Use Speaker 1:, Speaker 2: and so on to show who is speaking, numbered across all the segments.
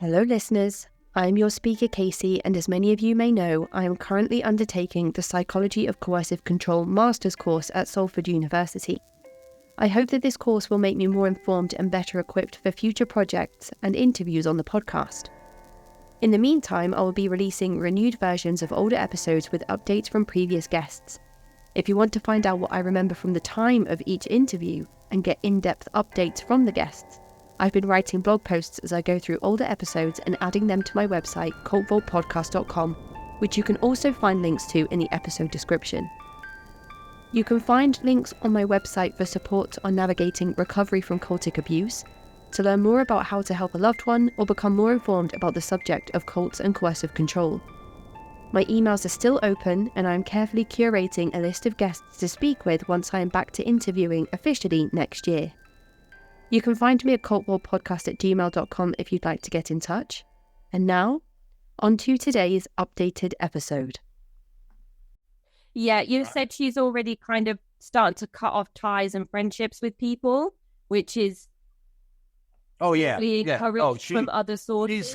Speaker 1: Hello listeners, I am your speaker Casey, and as many of you may know, I am currently undertaking the Psychology of Coercive Control Master's course at Salford University. I hope that this course will make me more informed and better equipped for future projects and interviews on the podcast. In the meantime, I will be releasing renewed versions of older episodes with updates from previous guests. If you want to find out what I remember from the time of each interview and get in-depth updates from the guests, I've been writing blog posts as I go through older episodes and adding them to my website, cultvaultpodcast.com, which you can also find links to in the episode description. You can find links on my website for support on navigating recovery from cultic abuse, to learn more about how to help a loved one, or become more informed about the subject of cults and coercive control. My emails are still open, and I am carefully curating a list of guests to speak with once I am back to interviewing officially next year. You can find me at cultvaultpodcast@gmail.com if you'd like to get in touch. And now, on to today's updated episode.
Speaker 2: Yeah, you said she's already kind of starting to cut off ties and friendships with people, which is encouraged from other sources.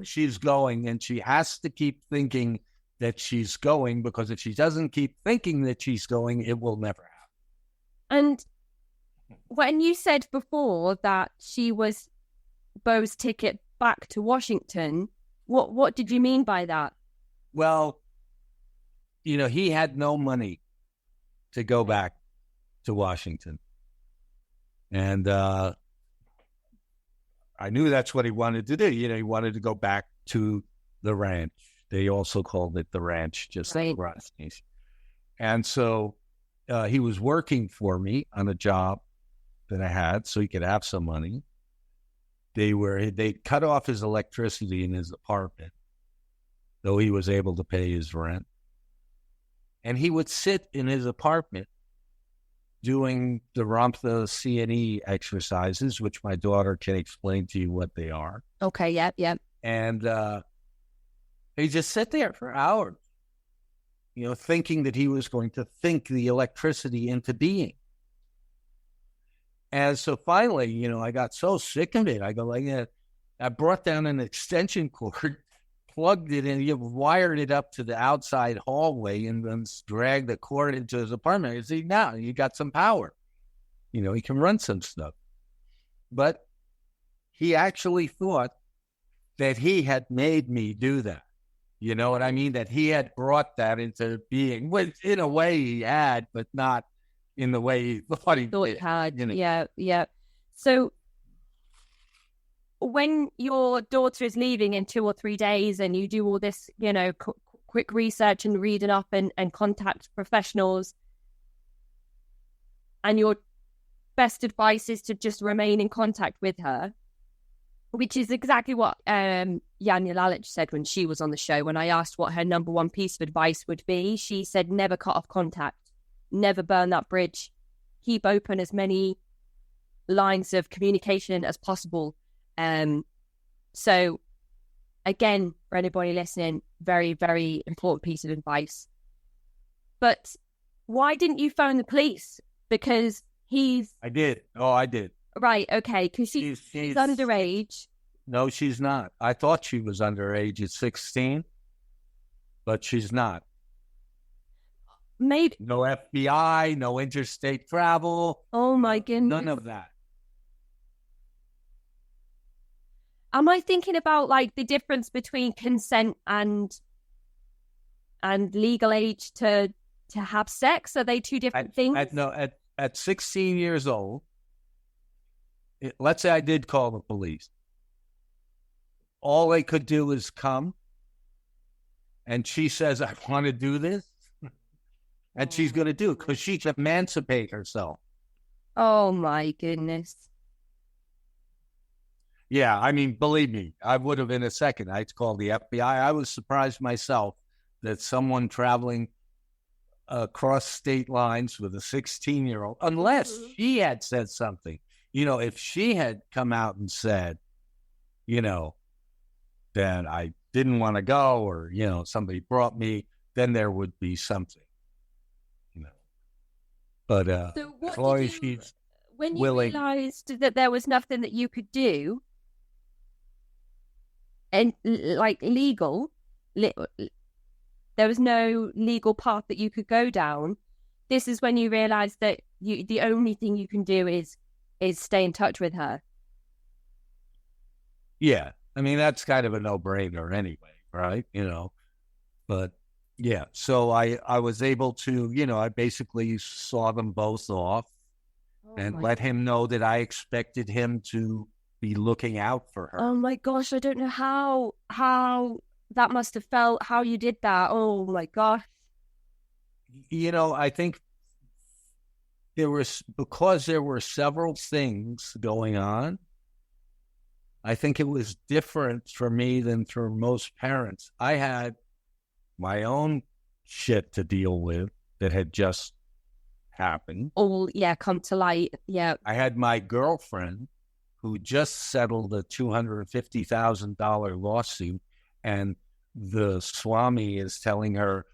Speaker 3: She's going, and she has to keep thinking that she's going, because if she doesn't keep thinking that she's going, it will never happen.
Speaker 2: And when you said before that she was Beau's ticket back to Washington, what did you mean by that?
Speaker 3: Well, he had no money to go back to Washington. And I knew that's what he wanted to do. He wanted to go back to the ranch. They also called it the ranch, just like Rosney's. And so he was working for me on a job that I had so he could have some money. They cut off his electricity in his apartment, though he was able to pay his rent. And he would sit in his apartment doing the Ramtha CNE exercises, which my daughter can explain to you what they are.
Speaker 2: Okay, yep.
Speaker 3: And he just sat there for hours, thinking that he was going to think the electricity into being. And so finally, I got so sick of it. I brought down an extension cord, plugged it in, wired it up to the outside hallway, and then dragged the cord into his apartment. I see, now you got some power. He can run some stuff. But he actually thought that he had made me do that. You know what I mean? That he had brought that into being. Well, in a way he had, but not in the way he thought he
Speaker 2: had. Yeah. So when your daughter is leaving in 2 or 3 days and you do all this, quick research and reading up and contact professionals, and your best advice is to just remain in contact with her, which is exactly what Janja Lalich said when she was on the show. When I asked what her number one piece of advice would be, she said, never cut off contact. Never burn that bridge. Keep open as many lines of communication as possible. So, again, for anybody listening, very, very important piece of advice. But why didn't you phone the police? Because I did. Right, okay, because she's underage.
Speaker 3: No, she's not. I thought she was underage at 16, but she's not.
Speaker 2: Maybe.
Speaker 3: No FBI, no interstate travel.
Speaker 2: Oh my goodness.
Speaker 3: None of that.
Speaker 2: Am I thinking about the difference between consent and legal age to have sex? Are they two different things?
Speaker 3: At 16 years old, let's say I did call the police. All they could do is come, and she says, I want to do this. And she's going to do it because she can emancipate herself.
Speaker 2: Oh, my goodness.
Speaker 3: Yeah, I mean, believe me, I would have in a second. I'd call the FBI. I was surprised myself that someone traveling across state lines with a 16-year-old, unless she had said something. If she had come out and said, that I didn't want to go, or, somebody brought me, then there would be something. But
Speaker 2: so
Speaker 3: as long as she's
Speaker 2: when you
Speaker 3: willing,
Speaker 2: realized that there was nothing that you could do, like legal. There was no legal path that you could go down. This is when you realize that the only thing you can do is stay in touch with her.
Speaker 3: Yeah. I mean, that's kind of a no-brainer anyway, right? But yeah. So I was able to, I basically saw them both off and let him know that I expected him to be looking out for her.
Speaker 2: Oh my gosh, I don't know how that must have felt, how you did that. Oh my gosh.
Speaker 3: I think because there were several things going on, I think it was different for me than for most parents. I had my own shit to deal with that had just happened.
Speaker 2: All, come to light. Yeah.
Speaker 3: I had my girlfriend who just settled a $250,000 lawsuit, and the Swami is telling her,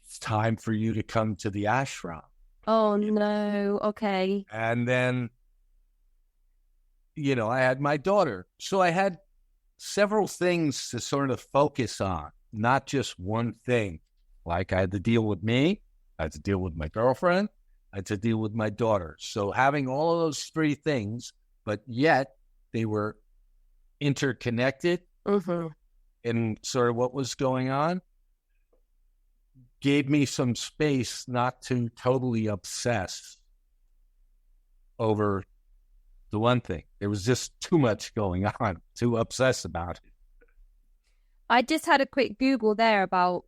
Speaker 3: it's time for you to come to the ashram.
Speaker 2: Oh, no. Okay.
Speaker 3: And then, I had my daughter. So I had several things to sort of focus on, not just one thing. Like I had to deal with me, I had to deal with my girlfriend, I had to deal with my daughter. So having all of those three things, but yet they were interconnected in sort of what was going on, gave me some space not to totally obsess over the one thing. There was just too much going on to obsess about it.
Speaker 2: I just had a quick Google there about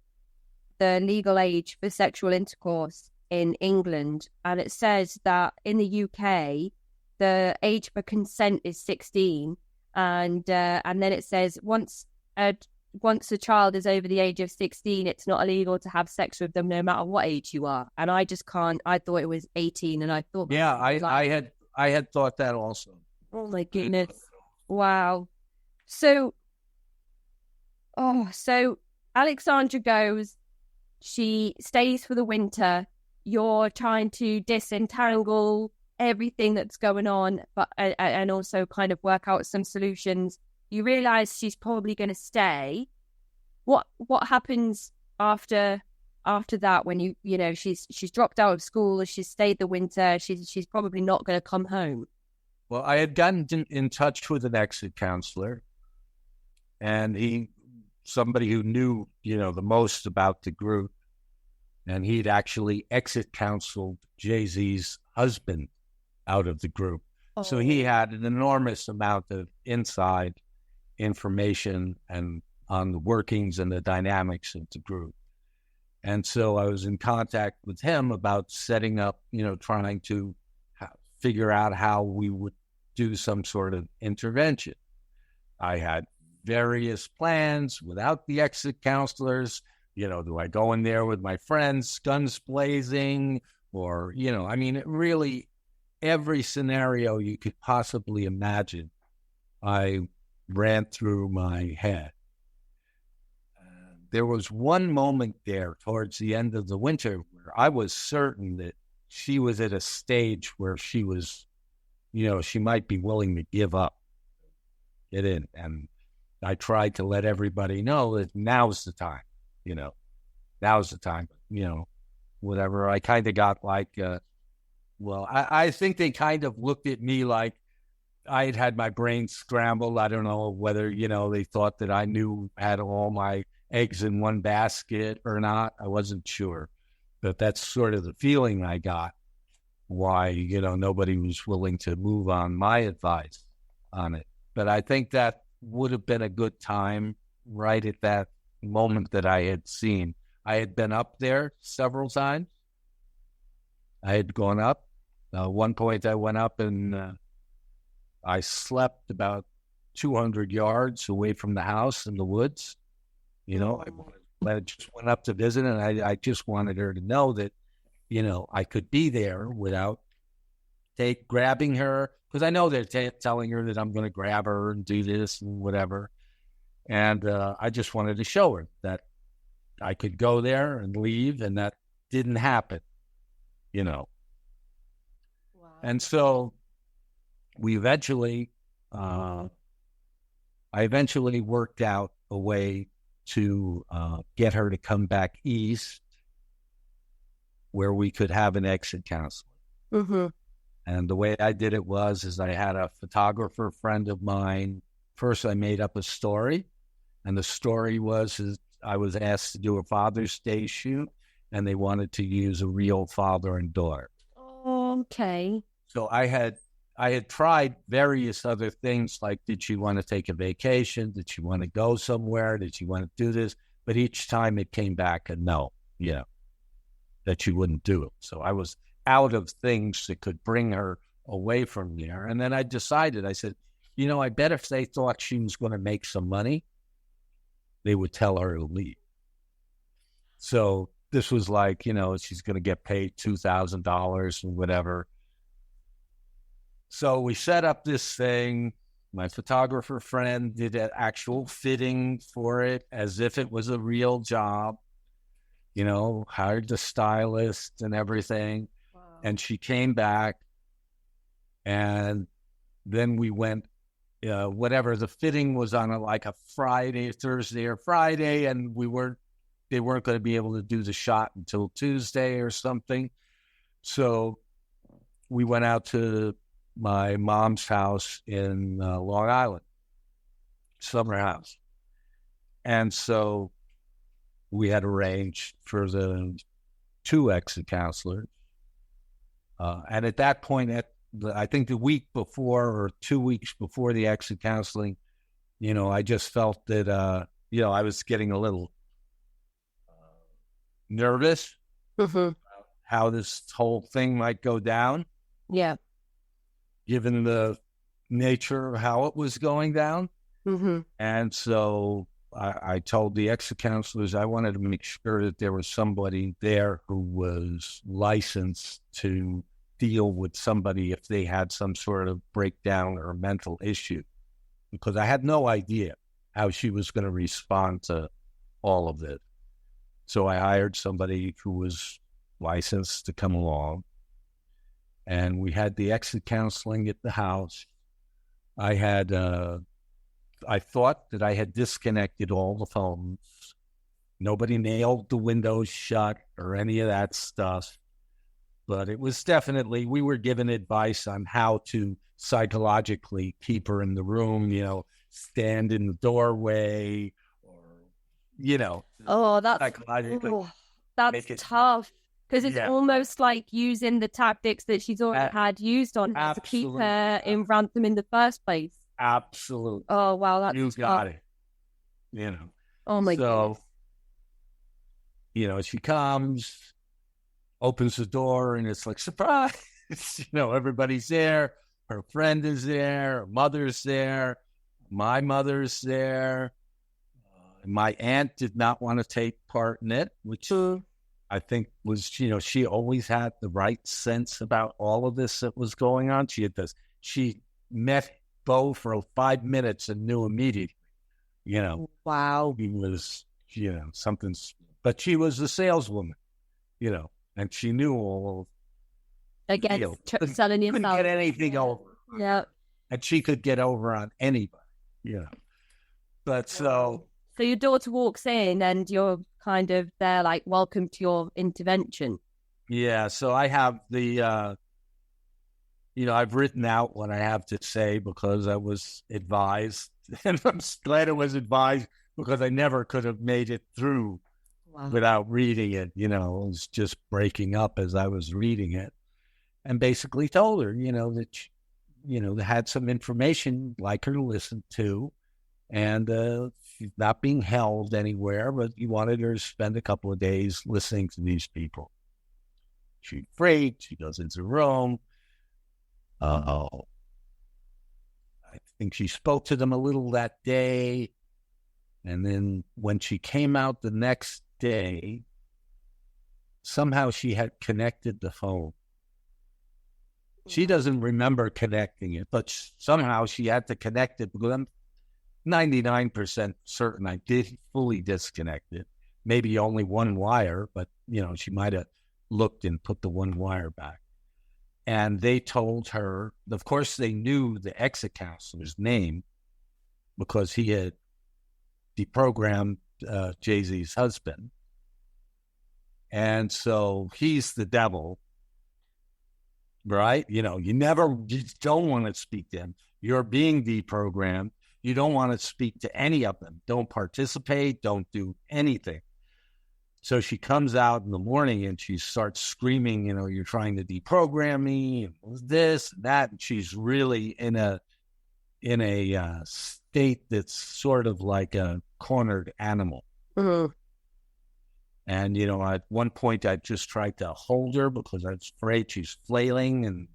Speaker 2: the legal age for sexual intercourse in England, and it says that in the UK, the age for consent is 16, and then it says once a child is over the age of 16, it's not illegal to have sex with them no matter what age you are. And I just can't. I thought it was 18, and I thought,
Speaker 3: yeah, I had thought that also.
Speaker 2: Oh my goodness! Wow. So Alexandra goes. She stays for the winter. You're trying to disentangle everything that's going on, but and also kind of work out some solutions. You realize she's probably going to stay. What happens after that when she's dropped out of school, she's stayed the winter, she's probably not going to come home?
Speaker 3: Well, I had gotten in touch with an exit counselor, and somebody who knew, the most about the group, and he'd actually exit counseled Jay-Z's husband out of the group. Oh. So he had an enormous amount of inside information and on the workings and the dynamics of the group. And so I was in contact with him about setting up, trying to figure out how we would do some sort of intervention. I had various plans without the exit counselors. Do I go in there with my friends, guns blazing, or, really every scenario you could possibly imagine, I ran through my head. There was one moment there towards the end of the winter where I was certain that she was at a stage where she was, she might be willing to give up, get in. And I tried to let everybody know that now's the time, now's the time, whatever. I kind of got like, I think they kind of looked at me like I had my brain scrambled. I don't know whether, they thought that I had all my eggs in one basket or not. I wasn't sure, but that's sort of the feeling I got, why, nobody was willing to move on my advice on it. But I think that would have been a good time right at that moment that I had seen. I had been up there several times. I had gone up. One point I went up and I slept about 200 yards away from the house in the woods. I just went up to visit, and I just wanted her to know that, I could be there without grabbing her, because I know they're telling her that I'm going to grab her and do this and whatever. And I just wanted to show her that I could go there and leave, and that didn't happen, Wow. And so we eventually I eventually worked out a way to get her to come back east where we could have an exit counseling.
Speaker 2: Mm-hmm.
Speaker 3: And the way I did it is I had a photographer friend of mine. First, I made up a story. And the story is I was asked to do a Father's Day shoot, and they wanted to use a real father and daughter.
Speaker 2: Okay.
Speaker 3: So I had tried various other things, like, did she want to take a vacation? Did she want to go somewhere? Did she want to do this? But each time it came back a no, that she wouldn't do it. So I was out of things that could bring her away from there. And then I decided, I said, I bet if they thought she was going to make some money, they would tell her to leave. So this was like, she's going to get paid $2,000 or whatever. So we set up this thing. My photographer friend did an actual fitting for it as if it was a real job, hired the stylist and everything. Wow. And she came back, and then we went, whatever, the fitting was on a Thursday or Friday, and they weren't going to be able to do the shot until Tuesday or something. So we went out to my mom's house in Long Island, summer house. And so we had arranged for the 2 exit counselors. And at that point, I think the week before or 2 weeks before the exit counseling, I just felt that, I was getting a little nervous about how this whole thing might go down.
Speaker 2: Yeah.
Speaker 3: Given the nature of how it was going down.
Speaker 2: Mm-hmm.
Speaker 3: And so I told the exit counselors I wanted to make sure that there was somebody there who was licensed to deal with somebody if they had some sort of breakdown or mental issue, because I had no idea how she was going to respond to all of this. So I hired somebody who was licensed to come along. And we had the exit counseling at the house. I thought that I had disconnected all the phones. Nobody nailed the windows shut or any of that stuff. But it was definitely, we were given advice on how to psychologically keep her in the room, stand in the doorway, or, psychologically.
Speaker 2: That's tough. Because it's almost like using the tactics that she's already had used on her to keep her in Ramtha in the first place.
Speaker 3: Absolutely.
Speaker 2: Oh, wow. That's
Speaker 3: you got it.
Speaker 2: Oh, my goodness.
Speaker 3: She comes, opens the door, and it's like, surprise. Everybody's there. Her friend is there. Her mother's there. My mother's there. My aunt did not want to take part in it, which... I think was, she always had the right sense about all of this that was going on. She met Bo for 5 minutes and knew immediately,
Speaker 2: Wow.
Speaker 3: He was, something, but she was a saleswoman, and she knew all of
Speaker 2: again, selling yourself.
Speaker 3: Couldn't get anything over.
Speaker 2: Yeah.
Speaker 3: And she could get over on anybody, But so
Speaker 2: your daughter walks in and you're kind of there like, welcome to your intervention.
Speaker 3: Yeah. So I have the, I've written out what I have to say because I was advised, and I'm glad I was advised because I never could have made it through without reading it. It was just breaking up as I was reading it, and basically told her, that, had some information like her to listen to, and she's not being held anywhere, but you wanted her to spend a couple of days listening to these people. She freaked. She goes into the room. I think she spoke to them a little that day. And then when she came out the next day, somehow she had connected the phone. She doesn't remember connecting it, but somehow she had to connect it because I'm 99% certain I did fully disconnect it. Maybe only one wire, but, she might have looked and put the one wire back. And they told her, of course, they knew the exit counselor's name, because he had deprogrammed Jay-Z's husband. And so he's the devil, right? You just don't want to speak to him. You're being deprogrammed. You don't want to speak to any of them. Don't participate. Don't do anything. So she comes out in the morning and she starts screaming, you're trying to deprogram me, this, that. And she's really in a state that's sort of like a cornered animal.
Speaker 2: Mm-hmm.
Speaker 3: And, at one point I just tried to hold her because I was afraid she's flailing and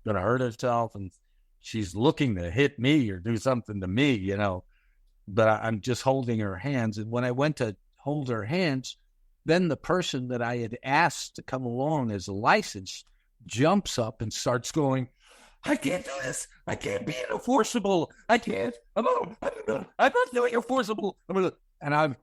Speaker 3: going to hurt herself. And she's looking to hit me or do something to me, but I'm just holding her hands. And when I went to hold her hands, then the person that I had asked to come along as a license jumps up and starts going, I can't do this. I can't be enforceable. I can't. I'm not doing enforceable. And I'm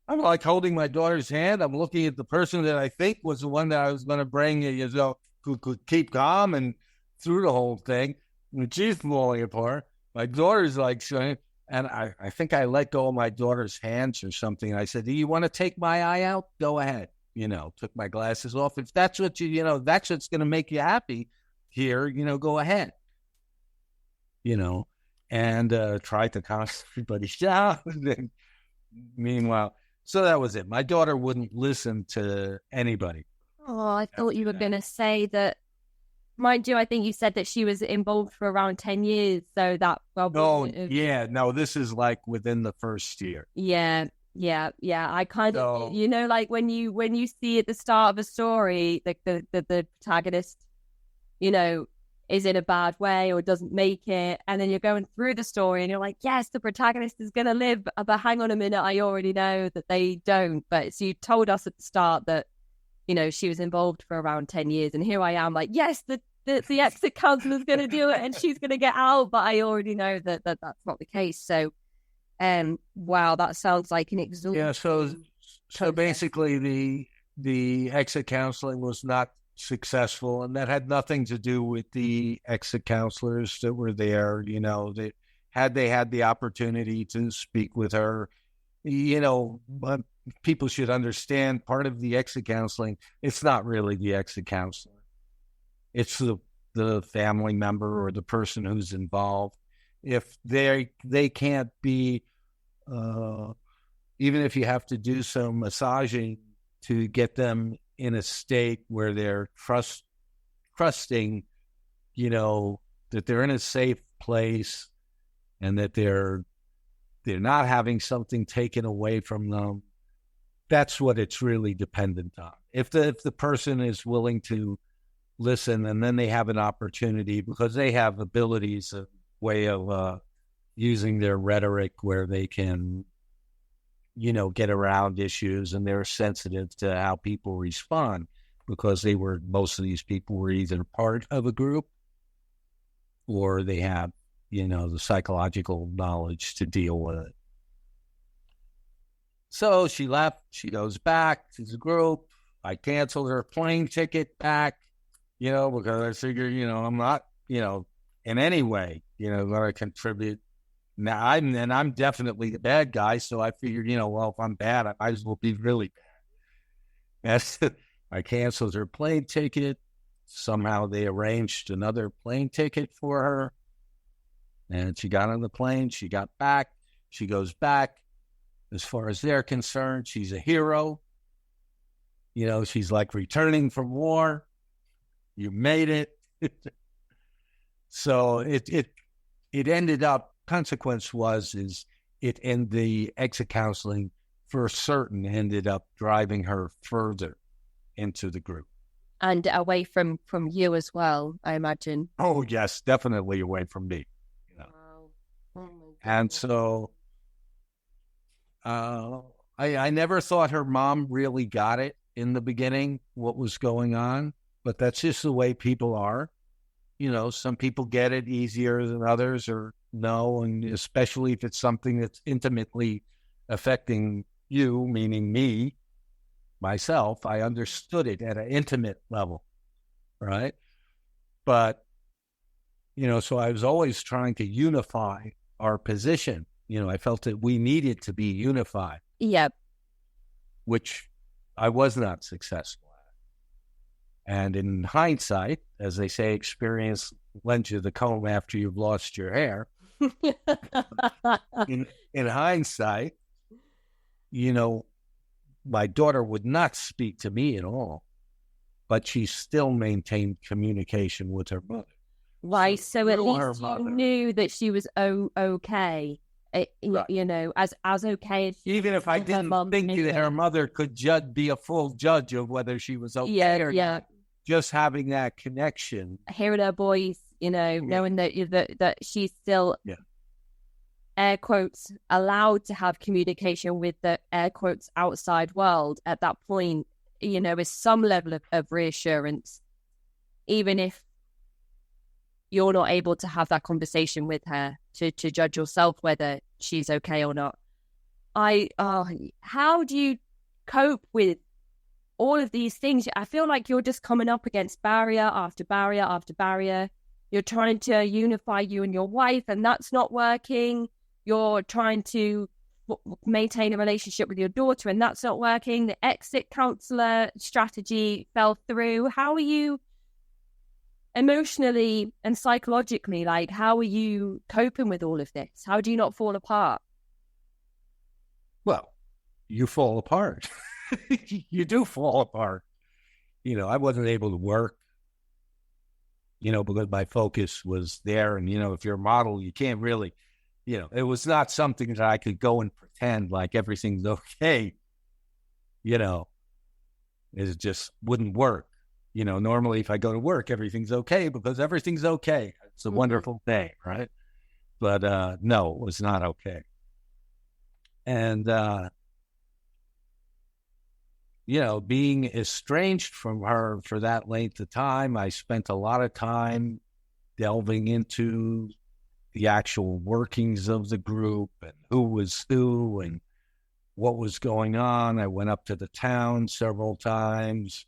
Speaker 3: like holding my daughter's hand. I'm looking at the person that I think was the one that I was going to bring, who could keep calm and through the whole thing. And she's falling apart. My daughter's like saying, and I think I let go of my daughter's hands or something. I said, do you want to take my eye out? Go ahead. Took my glasses off. If that's what that's what's going to make you happy here, go ahead. And tried to calm everybody down. And meanwhile, so that was it. My daughter wouldn't listen to anybody.
Speaker 2: Oh, I thought you were going to say that. Mind you, I think you said that she was involved for around 10 years. So that
Speaker 3: No, this is like within the first year.
Speaker 2: Yeah. I kind of, like when you see at the start of a story, like the protagonist, is in a bad way or doesn't make it, and then you're going through the story and you're like, yes, the protagonist is going to live, but hang on a minute, I already know that they don't. But so you told us at the start that she was involved for around 10 years, and here I am like, yes, the exit counselor is going to do it and she's going to get out, but I already know that that's not the case. So wow, that sounds like an exhausting.
Speaker 3: Yeah, so basically the exit counseling was not successful, and that had nothing to do with the exit counselors that were there. They had the opportunity to speak with her, but people should understand part of the exit counseling, it's not really the exit counselor. It's the family member or the person who's involved. If they can't be, even if you have to do some massaging to get them in a state where they're trusting, that they're in a safe place and that they're not having something taken away from them. That's what it's really dependent on. If the person is willing to listen, and then they have an opportunity because they have abilities, a way of using their rhetoric where they can, get around issues, and they're sensitive to how people respond because most of these people were either part of a group or they have, the psychological knowledge to deal with it. So she left, she goes back to the group. I canceled her plane ticket back, because I figured, I'm not, in any way, going to contribute. Now I'm definitely the bad guy. So I figured, if I'm bad, I might as well be really bad. I canceled her plane ticket. Somehow they arranged another plane ticket for her. And she got on the plane. She got back. She goes back. As far as they're concerned, she's a hero. She's like returning from war. You made it. So it ended up, consequence is it and the exit counseling for certain ended up driving her further into the group.
Speaker 2: And away from you as well, I imagine.
Speaker 3: Oh, yes, definitely away from me.
Speaker 2: Wow. Oh,
Speaker 3: and so I never thought her mom really got it in the beginning, what was going on, but that's just the way people are. Some people get it easier than others or no, and especially if it's something that's intimately affecting you, meaning me, myself, I understood it at an intimate level, right? But, so I was always trying to unify our position, I felt that we needed to be unified.
Speaker 2: Yep.
Speaker 3: Which I was not successful at. And in hindsight, as they say, experience lends you the comb after you've lost your hair. in hindsight, my daughter would not speak to me at all, but she still maintained communication with her mother.
Speaker 2: Right, so at least you knew that she was okay. Right. As okay as
Speaker 3: even if I didn't think that her mother could be a full judge of whether she was okay or not. Just having that connection,
Speaker 2: hearing her voice, knowing that she's still air quotes allowed to have communication with the air quotes outside world at that point, is some level of reassurance, even if you're not able to have that conversation with her to judge yourself whether she's okay or not. How do you cope with all of these things? I feel like you're just coming up against barrier after barrier after barrier. You're trying to unify you and your wife, and that's not working. You're trying to maintain a relationship with your daughter, and that's not working. The exit counselor strategy fell through. How are you emotionally and psychologically, how are you coping with all of this? How do you not fall apart?
Speaker 3: Well, you fall apart. You do fall apart. I wasn't able to work, because my focus was there. And, if you're a model, you can't really, it was not something that I could go and pretend like everything's okay. It just wouldn't work. Normally if I go to work, everything's okay because everything's okay. It's a wonderful thing, right? But no, it was not okay. And, being estranged from her for that length of time, I spent a lot of time delving into the actual workings of the group and who was who and what was going on. I went up to the town several times.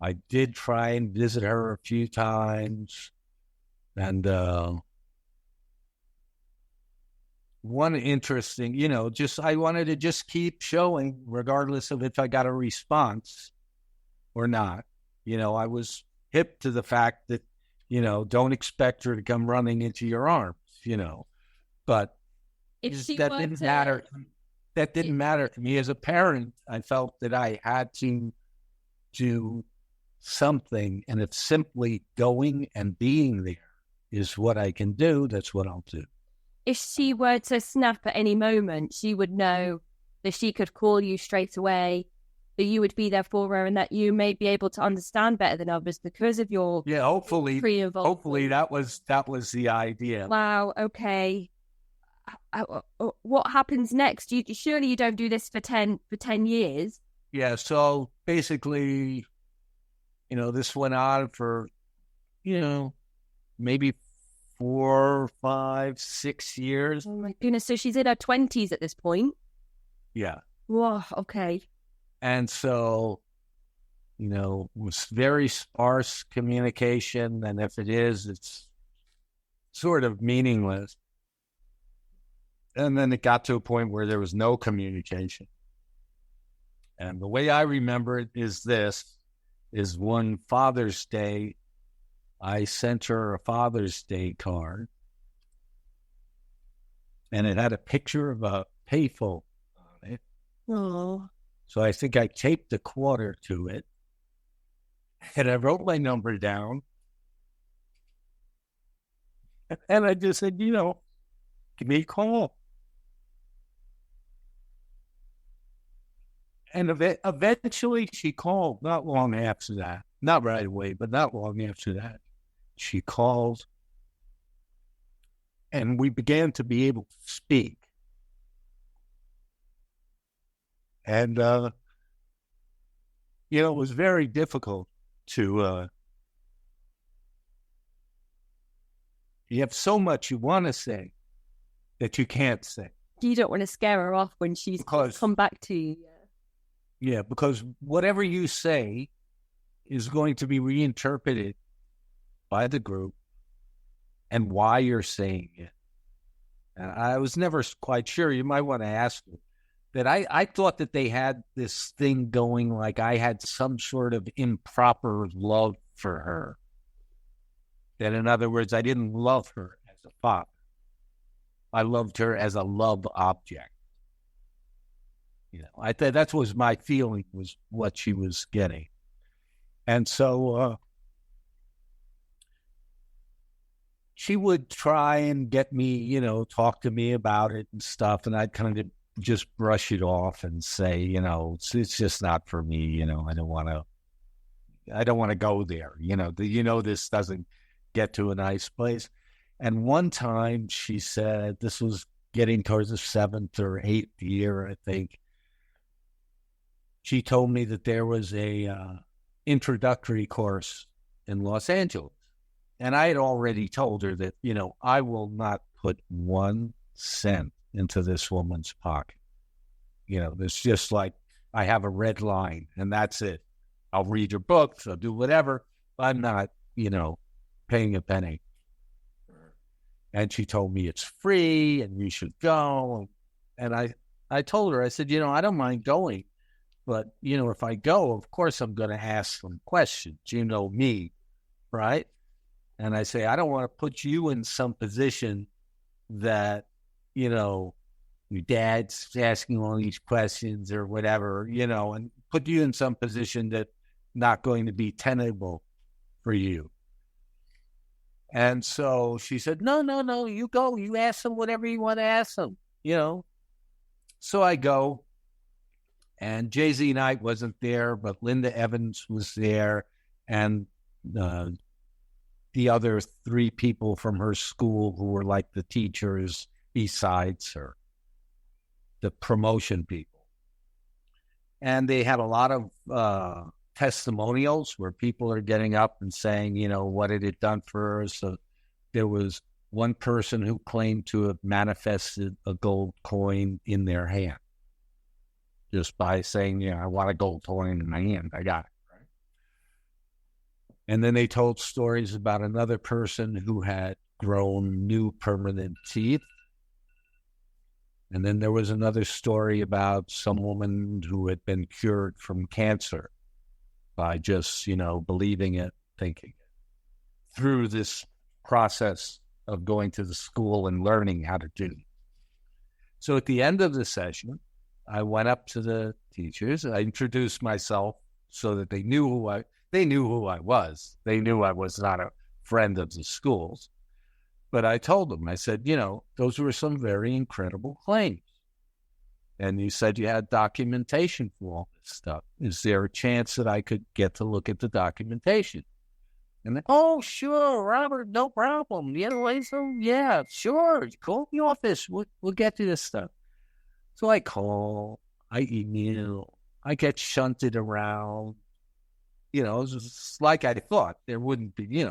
Speaker 3: I did try and visit her a few times. And one interesting, I wanted to just keep showing, regardless of if I got a response or not. I was hip to the fact that, don't expect her to come running into your arms, but that didn't matter. That didn't matter to me as a parent. I felt that I had to do something, and if simply going and being there is what I can do, that's what I'll do.
Speaker 2: If she were to snap at any moment, she would know that she could call you straight away, that you would be there for her, and that you may be able to understand better than others because of your
Speaker 3: hopefully that was the idea.
Speaker 2: Wow. Okay. What happens next? Surely you don't do this for 10 years.
Speaker 3: Yeah. So basically, this went on for, maybe 4, 5, 6 years.
Speaker 2: Oh my goodness. So she's in her 20s at this point.
Speaker 3: Yeah.
Speaker 2: Whoa. Okay.
Speaker 3: And so, it was very sparse communication. And if it is, it's sort of meaningless. And then it got to a point where there was no communication. And the way I remember it is one Father's Day, I sent her a Father's Day card. And it had a picture of a payphone on it.
Speaker 2: Oh.
Speaker 3: So I think I taped a quarter to it. And I wrote my number down. And I just said, give me a call. And eventually she called, not long after that. Not right away, but not long after that. She called. And we began to be able to speak. And, it was very difficult to, you have so much you want to say that you can't say.
Speaker 2: You don't want to scare her off when she's come back to you.
Speaker 3: Yeah, because whatever you say is going to be reinterpreted by the group and why you're saying it. I was never quite sure. You might want to ask her. That I thought that they had this thing going, like I had some sort of improper love for her. That, in other words, I didn't love her as a father. I loved her as a love object. I thought that was my feeling, was what she was getting. And so she would try and get me, talk to me about it and stuff. And I'd kind of just brush it off and say, it's just not for me. I don't want to go there. This doesn't get to a nice place. And one time she said, this was getting towards the 7th or 8th year, I think. She told me that there was a introductory course in Los Angeles. And I had already told her that, I will not put 1 cent into this woman's pocket. It's just like I have a red line and that's it. I'll read her books, I'll do whatever. I'm not, paying a penny. And she told me it's free and we should go. And I told her, I said, I don't mind going. But, if I go, of course, I'm going to ask some questions. You know me, right? And I say, I don't want to put you in some position that, your dad's asking all these questions or whatever, and put you in some position that's not going to be tenable for you. And so she said, no, you go. You ask them whatever you want to ask them, So I go. And Jay-Z Knight wasn't there, but Linda Evans was there, and the other 3 people from her school who were like the teachers besides her, the promotion people. And they had a lot of testimonials where people are getting up and saying, what had it done for her? So there was one person who claimed to have manifested a gold coin in their hand. Just by saying, I want a gold coin in my hand. I got it. Right? And then they told stories about another person who had grown new permanent teeth. And then there was another story about some woman who had been cured from cancer by just, believing it, thinking it, through this process of going to the school and learning how to do it. So at the end of the session, I went up to the teachers. I introduced myself so that they knew who I was. They knew I was not a friend of the school's. But I told them, I said, those were some very incredible claims. And you said you had documentation for all this stuff. Is there a chance that I could get to look at the documentation? And then, oh, sure, Robert, no problem. Yeah, sure. Call the office. We'll get to this stuff. So I call, I email, I get shunted around. It's just like I thought there wouldn't be,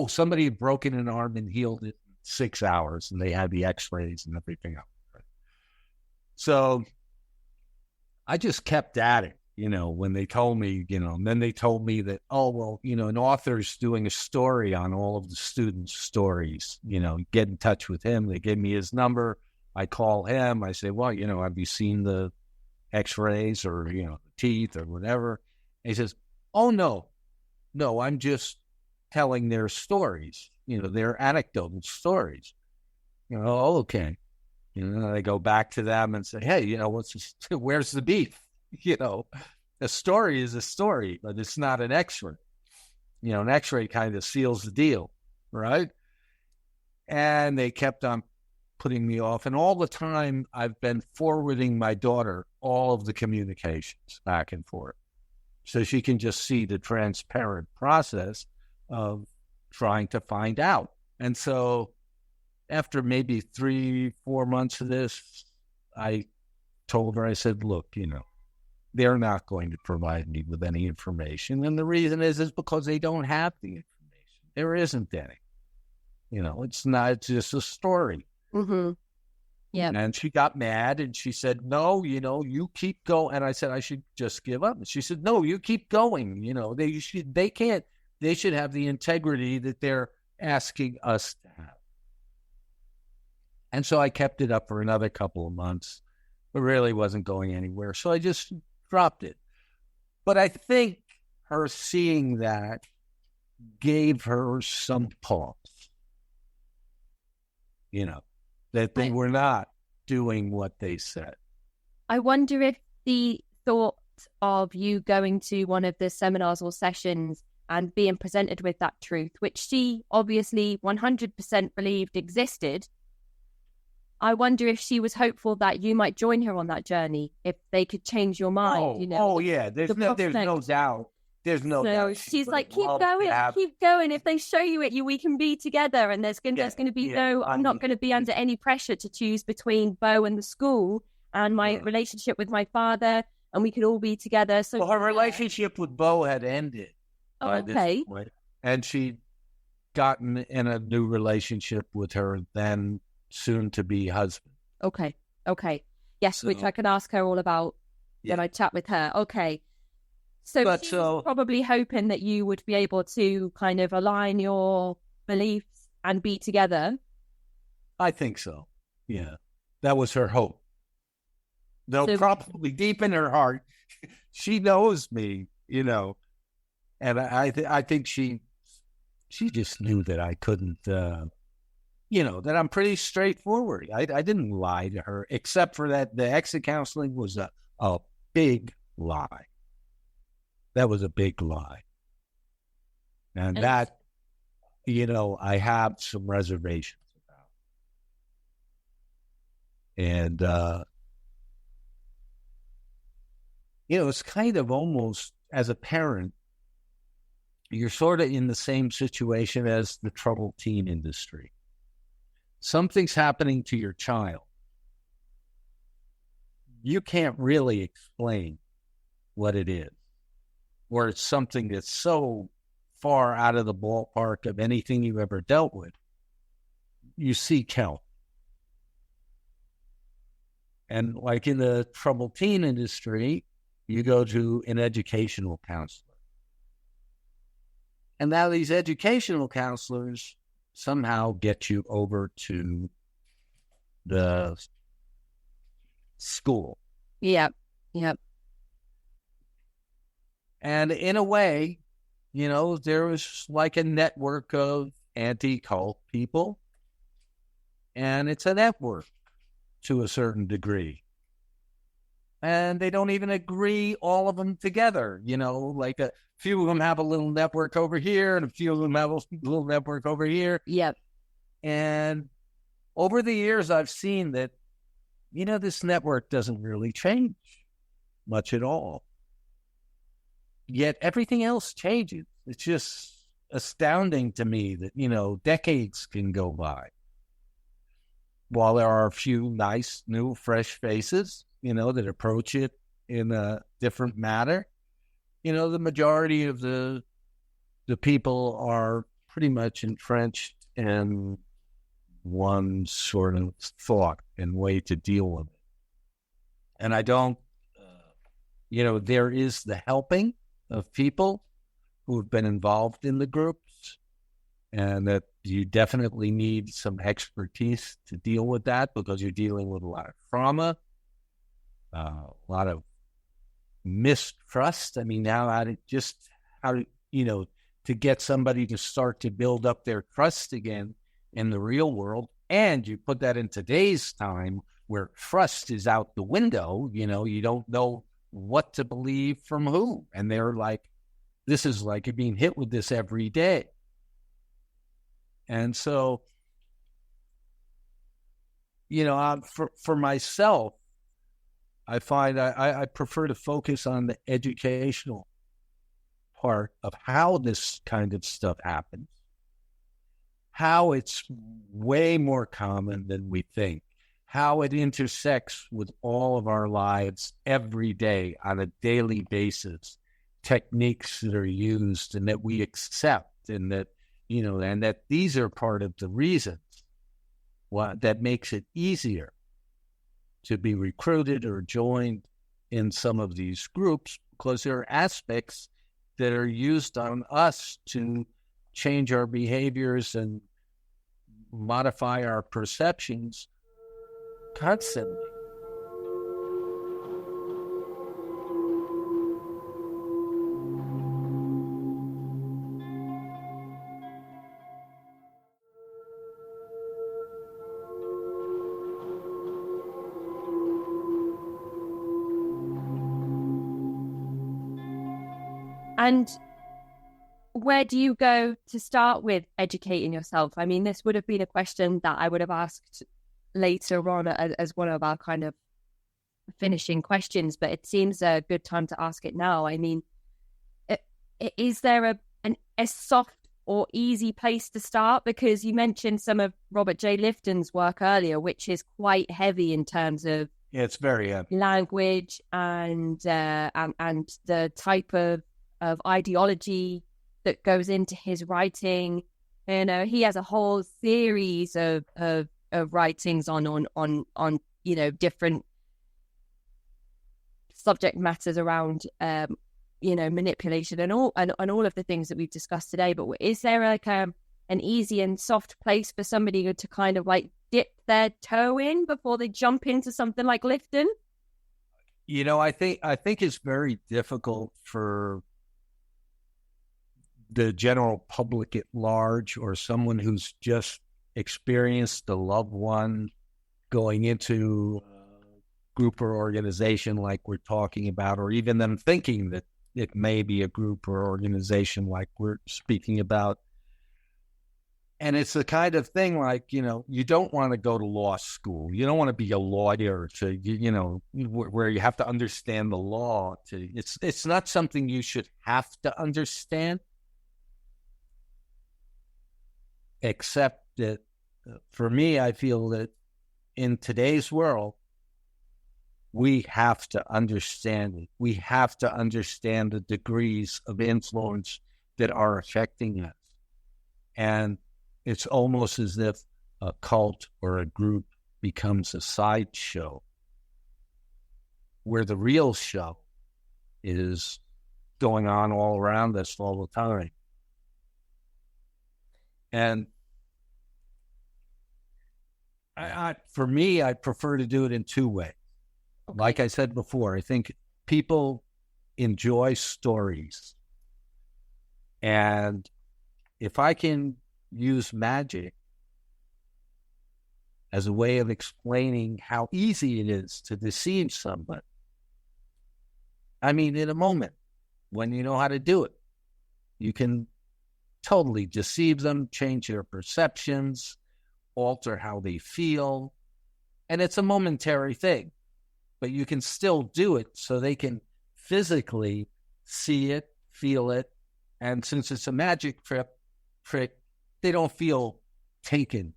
Speaker 3: somebody had broken an arm and healed it in 6 hours, and they had the x-rays and everything else. Right? So I just kept at it, when they told me, and then they told me that, an author's doing a story on all of the students' stories, get in touch with him. They gave me his number. I call him. I say, well, have you seen the x-rays or, the teeth or whatever? And he says, oh, no, I'm just telling their stories, their anecdotal stories. Okay. I go back to them and say, hey, where's the beef? A story is a story, but it's not an x-ray. An x-ray kind of seals the deal, right? And they kept on putting me off. And all the time I've been forwarding my daughter all of the communications back and forth so she can just see the transparent process of trying to find out. And so after maybe 3-4 months of this, I told her, I said, look, they're not going to provide me with any information. And the reason is because they don't have the information. There isn't any. It's just a story.
Speaker 2: Mm-hmm. Yeah.
Speaker 3: And she got mad and she said, no, you keep going. And I said, I should just give up. And she said, no, you keep going. They should have the integrity that they're asking us to have. And so I kept it up for another couple of months, but really wasn't going anywhere. So I just dropped it. But I think her seeing that gave her some pause, that they were not doing what they said.
Speaker 2: I wonder if the thought of you going to one of the seminars or sessions and being presented with that truth, which she obviously 100% believed existed, I wonder if she was hopeful that you might join her on that journey, if they could change your mind.
Speaker 3: Oh yeah, there's no doubt. There's no doubt.
Speaker 2: She's like, keep going. If they show you it, we can be together. And there's going to be I'm not going to be under any pressure to choose between Bo and the school and my relationship with my father, and we could all be together. So
Speaker 3: her relationship with Bo had ended.
Speaker 2: Okay.
Speaker 3: And she'd gotten in a new relationship with her then soon-to-be husband.
Speaker 2: Okay. Yes, which I can ask her all about when I chat with her. Okay. So she's probably hoping that you would be able to kind of align your beliefs and be together.
Speaker 3: I think so. Yeah. That was her hope. Though probably deep in her heart, she knows me, and I think she just knew that I couldn't, that I'm pretty straightforward. I didn't lie to her, except for that the exit counseling was a big lie. That was a big lie. And that, I have some reservations about. And, it's kind of almost, as a parent, you're sort of in the same situation as the troubled teen industry. Something's happening to your child. You can't really explain what it is, or it's something that's so far out of the ballpark of anything you've ever dealt with. You seek help. And like in the troubled teen industry, you go to an educational counselor. And now these educational counselors somehow get you over to the school.
Speaker 2: Yep.
Speaker 3: And in a way, there was like a network of anti-cult people. And it's a network to a certain degree. And they don't even agree, all of them together. Like a few of them have a little network over here, and a few of them have a little network over here.
Speaker 2: Yep.
Speaker 3: And over the years, I've seen that, this network doesn't really change much at all. Yet everything else changes. It's just astounding to me that, decades can go by. While there are a few nice, new, fresh faces, that approach it in a different manner, the majority of the people are pretty much entrenched in one sort of thought and way to deal with it. And I don't, there is the helping of people who have been involved in the groups, and that you definitely need some expertise to deal with that because you're dealing with a lot of trauma, a lot of mistrust. I mean, now to get somebody to start to build up their trust again in the real world. And you put that in today's time where trust is out the window, you don't know what to believe from who. And they're like, this is like you're being hit with this every day. And so, for myself, I find I prefer to focus on the educational part of how this kind of stuff happens, how it's way more common than we think, how it intersects with all of our lives every day on a daily basis, techniques that are used and that we accept, and that, and that these are part of the reasons that makes it easier to be recruited or joined in some of these groups, because there are aspects that are used on us to change our behaviors and modify our perceptions constantly.
Speaker 2: And where do you go to start with educating yourself? I mean, this would have been a question that I would have asked later on as one of our kind of finishing questions, but it seems a good time to ask it now. I mean, is there a soft or easy place to start? Because you mentioned some of Robert J. Lifton's work earlier, which is quite heavy in terms of
Speaker 3: It's very heavy.
Speaker 2: language and the type of ideology that goes into his writing. You know, he has a whole series of writings on you know, different subject matters around you know, manipulation and all of the things that we've discussed today. But is there like an easy and soft place for somebody to kind of like dip their toe in before they jump into something like Lifton?
Speaker 3: You know, I think it's very difficult for the general public at large, or someone who's just experienced a loved one going into a group or organization like we're talking about, or even them thinking that it may be a group or organization like we're speaking about. And it's the kind of thing like, you know, you don't want to go to law school. You don't want to be a lawyer to, you know, where you have to understand the law. It's not something you should have to understand, except that for me, I feel that in today's world, we have to understand it. We have to understand the degrees of influence that are affecting us. And it's almost as if a cult or a group becomes a sideshow, where the real show is going on all around us all the time. And for me, I prefer to do it in two ways. Okay. Like I said before, I think people enjoy stories. And if I can use magic as a way of explaining how easy it is to deceive somebody, I mean, in a moment, when you know how to do it, you can totally deceive them, change their perceptions, alter how they feel. And it's a momentary thing, but you can still do it so they can physically see it, feel it. And since it's a magic trick, they don't feel taken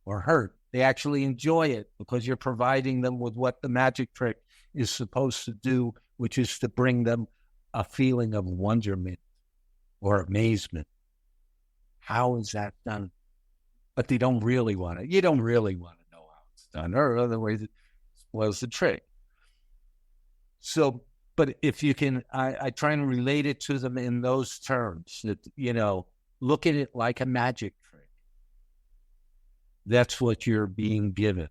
Speaker 3: or hurt. They actually enjoy it because you're providing them with what the magic trick is supposed to do, which is to bring them a feeling of wonderment or amazement. How is that done? But they don't really want it. You don't really want to know how it's done, or otherwise it spoils the trick. So, but if you can, I try and relate it to them in those terms, that, you know, look at it like a magic trick. That's what you're being given.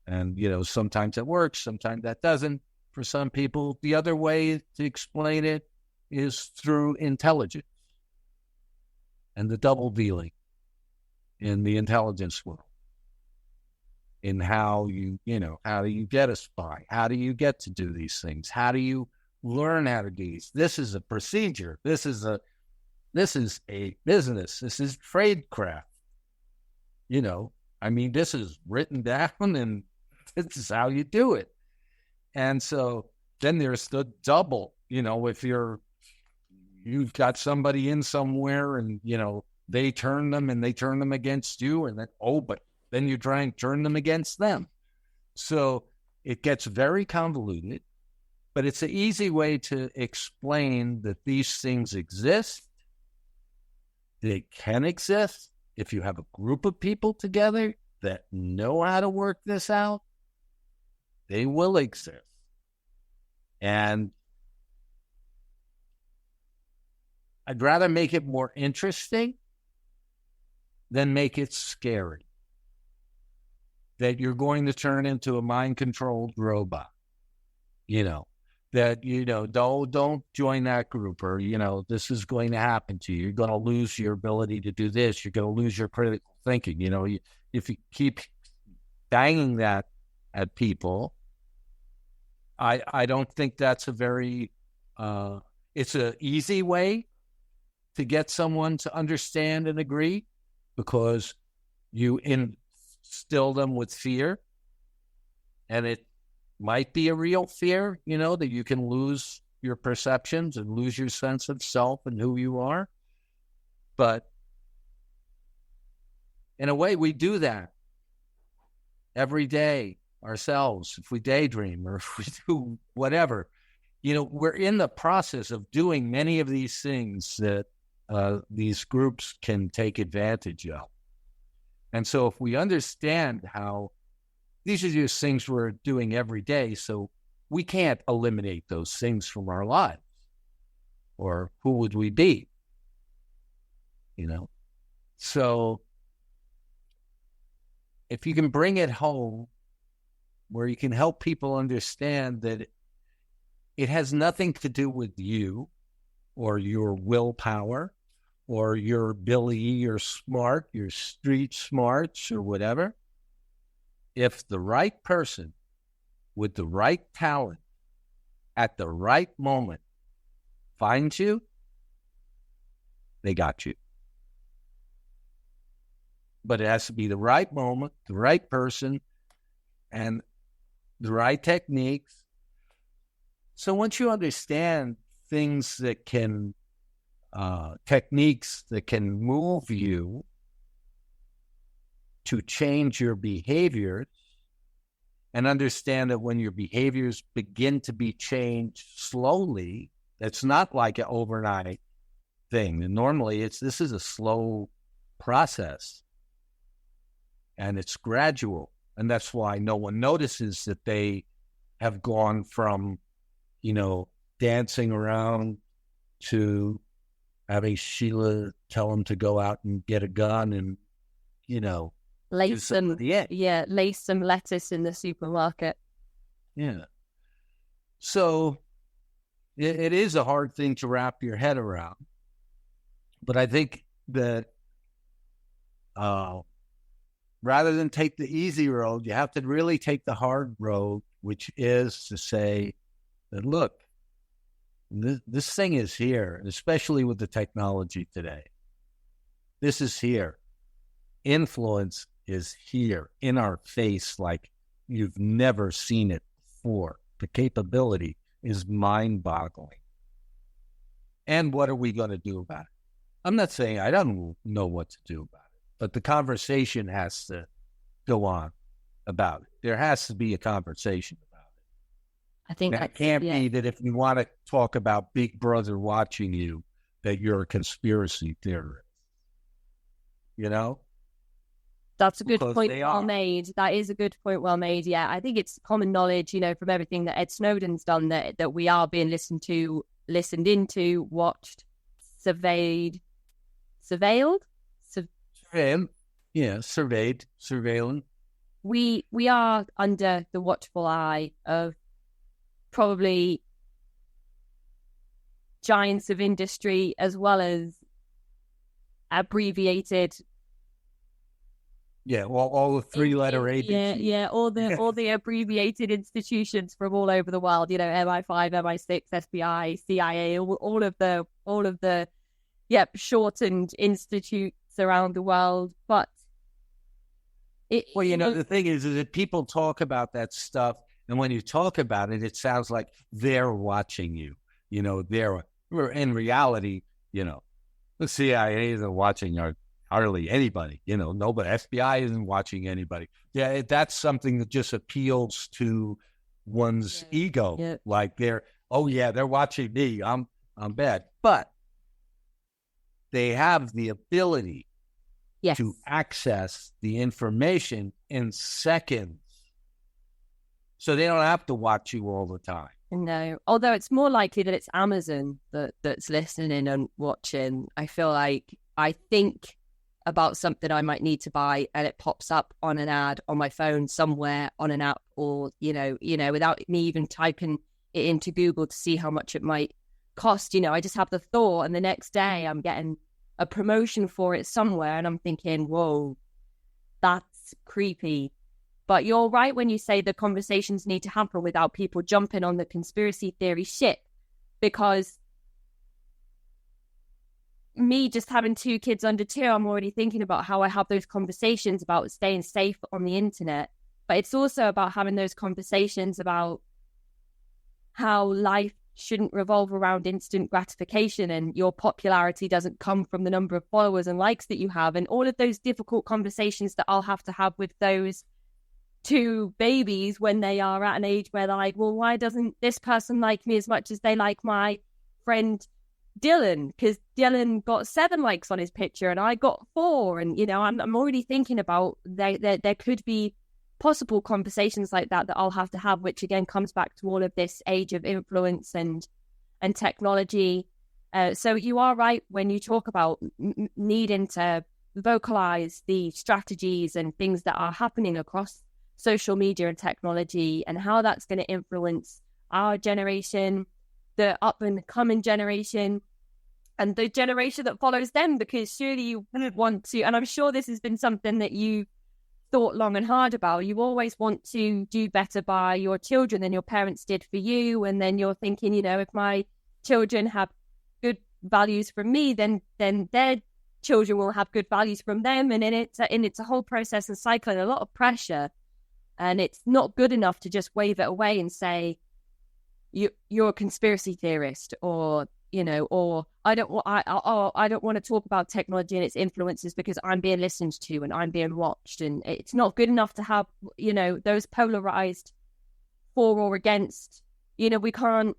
Speaker 3: And, you know, sometimes it works, sometimes that doesn't. For some people, the other way to explain it is through intelligence and the double dealing in the intelligence world. In how how do you get a spy? How do you get to do these things? How do you learn how to do these? This is a procedure. This is a business. This is tradecraft. You know, I mean, this is written down and this is how you do it. And so then there's the double, you know, if you've got somebody in somewhere and, you know, they turn them against you, and then, but then you try and turn them against them. So it gets very convoluted, but it's an easy way to explain that these things exist. They can exist if you have a group of people together that know how to work this out. They will exist. And I'd rather make it more interesting than make it scary. that you're going to turn into a mind-controlled robot, that, don't join that group, or, this is going to happen to you. You're going to lose your ability to do this. You're going to lose your critical thinking. If you keep banging that at people, I don't think that's a very, it's an easy way to get someone to understand and agree, because you instill them with fear, and it might be a real fear, that you can lose your perceptions and lose your sense of self and who you are. But in a way, we do that every day ourselves. If we daydream, or if we do whatever, we're in the process of doing many of these things that these groups can take advantage of. And so if we understand how these are just things we're doing every day, so we can't eliminate those things from our lives, or who would we be? So if you can bring it home, where you can help people understand that it has nothing to do with you or your willpower or your ability, your smart, your street smarts, or whatever. If the right person with the right talent at the right moment finds you, they got you. But it has to be the right moment, the right person, and the right techniques. So once you understand things that can, techniques that can move you to change your behaviors, and understand that when your behaviors begin to be changed slowly, it's not like an overnight thing. And normally this is a slow process, and it's gradual. And that's why no one notices that they have gone from, dancing around to having Sheila tell them to go out and get a gun and,
Speaker 2: lace some lettuce in the supermarket.
Speaker 3: Yeah. So it is a hard thing to wrap your head around. But I think that rather than take the easy road, you have to really take the hard road, which is to say that, look, this thing is here, especially with the technology today. This is here. Influence is here in our face like you've never seen it before. The capability is mind-boggling. And what are we going to do about it? I'm not saying I don't know what to do about it, but the conversation has to go on about it. There has to be a conversation about it.
Speaker 2: I think
Speaker 3: that can't be that if you want to talk about Big Brother watching you, that you're a conspiracy theorist.
Speaker 2: That's a good point well made. That is a good point well made. Yeah, I think it's common knowledge, from everything that Ed Snowden's done, that we are being listened into, watched, surveilled.
Speaker 3: Surveillance.
Speaker 2: We are under the watchful eye of probably giants of industry, as well as abbreviated.
Speaker 3: Yeah, well, all the three-letter agencies.
Speaker 2: Yeah, all the abbreviated institutions from all over the world. MI5, MI6, FBI, CIA, all of the shortened institutes around the world. But
Speaker 3: the thing is that people talk about that stuff, and when you talk about it, it sounds like they're watching you. They're in reality. The CIA isn't watching hardly anybody. Nobody. FBI isn't watching anybody. Yeah, that's something that just appeals to one's ego. Yeah. Like they're watching me. I'm bad, but they have the ability to access the information in seconds. So they don't have to watch you all the time.
Speaker 2: No, although it's more likely that it's Amazon that's listening and watching. I think about something I might need to buy, and it pops up on an ad on my phone somewhere on an app, or, without me even typing it into Google to see how much it might cost. I just have the thought, and the next day I'm getting a promotion for it somewhere, and I'm thinking, whoa, that's creepy. But you're right when you say the conversations need to happen without people jumping on the conspiracy theory shit, because me just having 2 kids under 2, I'm already thinking about how I have those conversations about staying safe on the internet. But it's also about having those conversations about how life shouldn't revolve around instant gratification, and your popularity doesn't come from the number of followers and likes that you have, and all of those difficult conversations that I'll have to have with those 2 babies when they are at an age where they're like, well, why doesn't this person like me as much as they like my friend Dylan? Because Dylan got 7 likes on his picture and I got 4. And, I'm already thinking about there could be possible conversations like that I'll have to have, which again comes back to all of this age of influence and technology. So you are right when you talk about needing to vocalize the strategies and things that are happening across social media and technology, and how that's going to influence our generation, the up and coming generation, and the generation that follows them. Because surely you want to, and I'm sure this has been something that you thought long and hard about, you always want to do better by your children than your parents did for you. And then you're thinking, if my children have good values from me, then their children will have good values from them. And it's a whole process and cycle and a lot of pressure. And it's not good enough to just wave it away and say, you're a conspiracy theorist, or I don't want to talk about technology and its influences because I'm being listened to and I'm being watched. And it's not good enough to have those polarized for or against. We can't.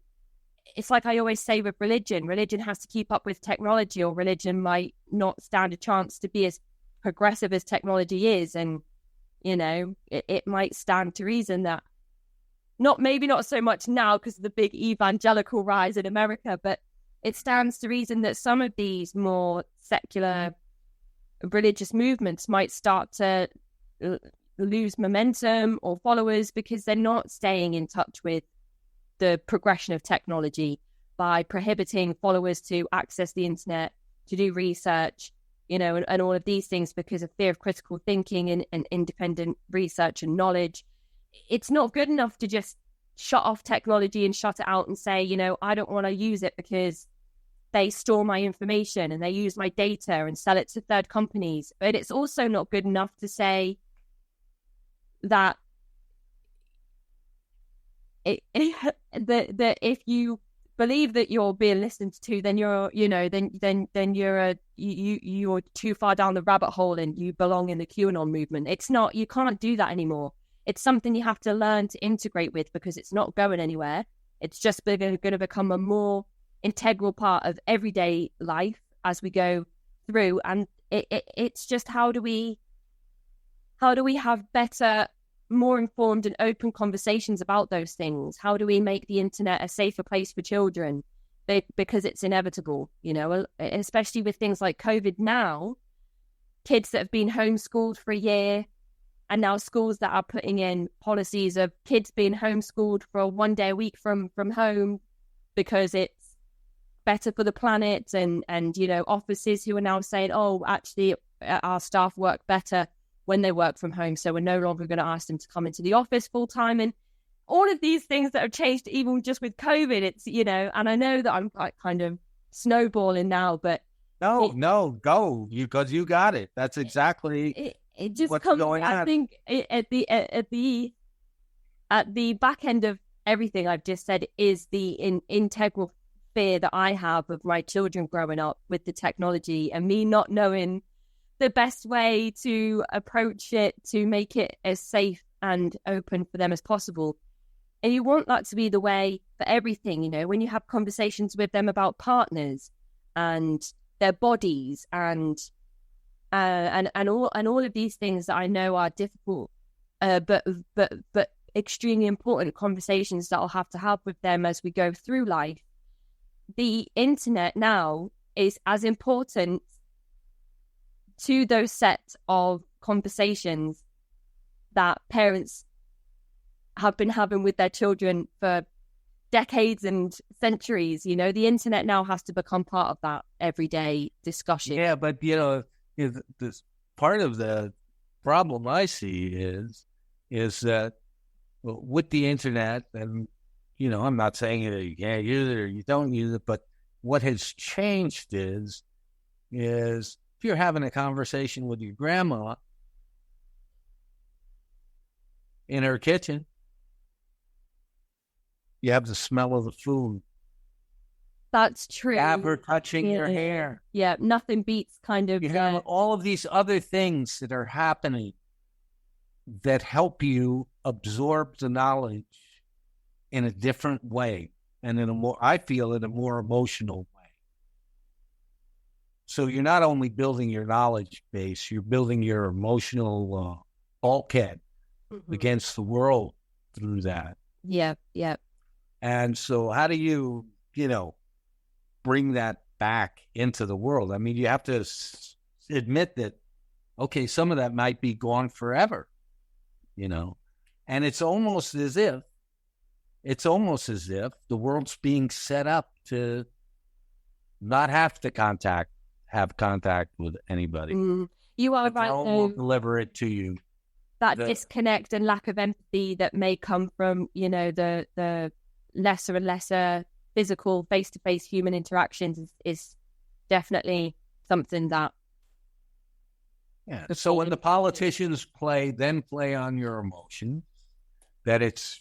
Speaker 2: It's like I always say with religion has to keep up with technology, or religion might not stand a chance to be as progressive as technology is. And it might stand to reason that maybe not so much now because of the big evangelical rise in America, but it stands to reason that some of these more secular religious movements might start to lose momentum or followers because they're not staying in touch with the progression of technology by prohibiting followers to access the internet, to do research, and all of these things because of fear of critical thinking and independent research and knowledge. It's not good enough to just shut off technology and shut it out and say, I don't want to use it because they store my information and they use my data and sell it to third companies. But it's also not good enough to say that that if you believe that you're being listened to, then you're you're too far down the rabbit hole and you belong in the QAnon movement. It's not. You can't do that anymore. It's something you have to learn to integrate with because it's not going anywhere. It's just going to become a more integral part of everyday life as we go through. And it's just how do we have better, more informed and open conversations about those things? How do we make the internet a safer place for children? Because it's inevitable, especially with things like COVID now, kids that have been homeschooled for a year, and now schools that are putting in policies of kids being homeschooled for 1 day a week from home because it's better for the planet, and offices who are now saying, oh, actually our staff work better when they work from home, so we're no longer going to ask them to come into the office full time. And all of these things that have changed even just with COVID, it's, and I know that I'm like kind of snowballing now, but
Speaker 3: go, because you got it. That's exactly
Speaker 2: it just
Speaker 3: what's
Speaker 2: comes,
Speaker 3: going on.
Speaker 2: I think at the back end of everything I've just said is the integral fear that I have of my children growing up with the technology and me not knowing the best way to approach it to make it as safe and open for them as possible. And you want that to be the way for everything, when you have conversations with them about partners and their bodies and all of these things that I know are difficult, but extremely important conversations that I'll have to have with them as we go through life. The internet now is as important to those set of conversations that parents have been having with their children for decades and centuries. You know, the internet now has to become part of that everyday discussion.
Speaker 3: Yeah, but this part of the problem I see is that with the internet, and I'm not saying you can't use it or you don't use it, but what has changed is if you're having a conversation with your grandma in her kitchen, you have the smell of the food.
Speaker 2: That's true.
Speaker 3: Have her touching your hair.
Speaker 2: Yeah, nothing beats kind of...
Speaker 3: You have all of these other things that are happening that help you absorb the knowledge in a different way, and in a more emotional way. So you're not only building your knowledge base, you're building your emotional bulkhead against the world through that.
Speaker 2: Yeah.
Speaker 3: And so how do you, bring that back into the world? I mean, you have to admit that, okay, some of that might be gone forever, and it's almost as if the world's being set up to not have to have contact with anybody.
Speaker 2: You are right.
Speaker 3: We'll deliver it to you.
Speaker 2: That disconnect and lack of empathy that may come from, the lesser and lesser physical face-to-face human interactions is definitely something that...
Speaker 3: Yeah. So when the politicians play on your emotions, that it's,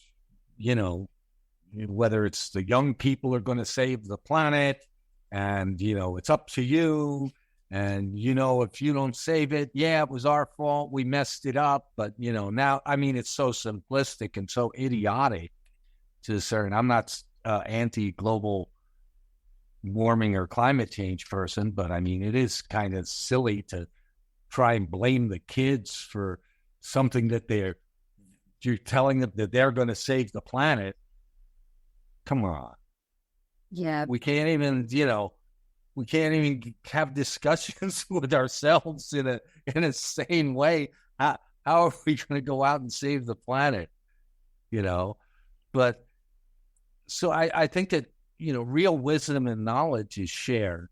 Speaker 3: whether it's the young people are going to save the planet and, it's up to you. And, if you don't save it, it was our fault. We messed it up. But, now, I mean, it's so simplistic and so idiotic to a certain... I'm not anti-global warming or climate change person, but I mean, it is kind of silly to try and blame the kids for something that you're telling them that they're going to save the planet. Come on.
Speaker 2: Yeah.
Speaker 3: We can't even have discussions with ourselves in a sane way. How are we going to go out and save the planet? But so I think that, real wisdom and knowledge is shared.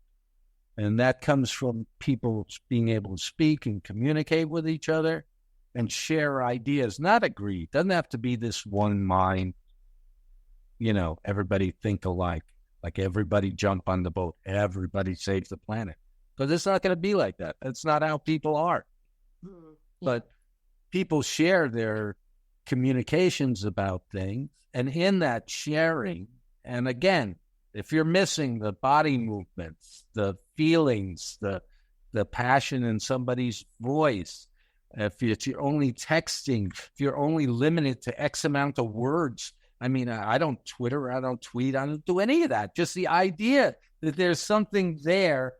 Speaker 3: And that comes from people being able to speak and communicate with each other and share ideas, not agree. It doesn't have to be this one mind, everybody think alike, like everybody jump on the boat, everybody saves the planet. Because it's not going to be like that. That's not how people are. But people share their communications about things. And in that sharing, and again, if you're missing the body movements, the feelings, the passion in somebody's voice, if you're only texting, if you're only limited to X amount of words, I mean, I don't Twitter, I don't tweet, I don't do any of that. Just the idea that there's something there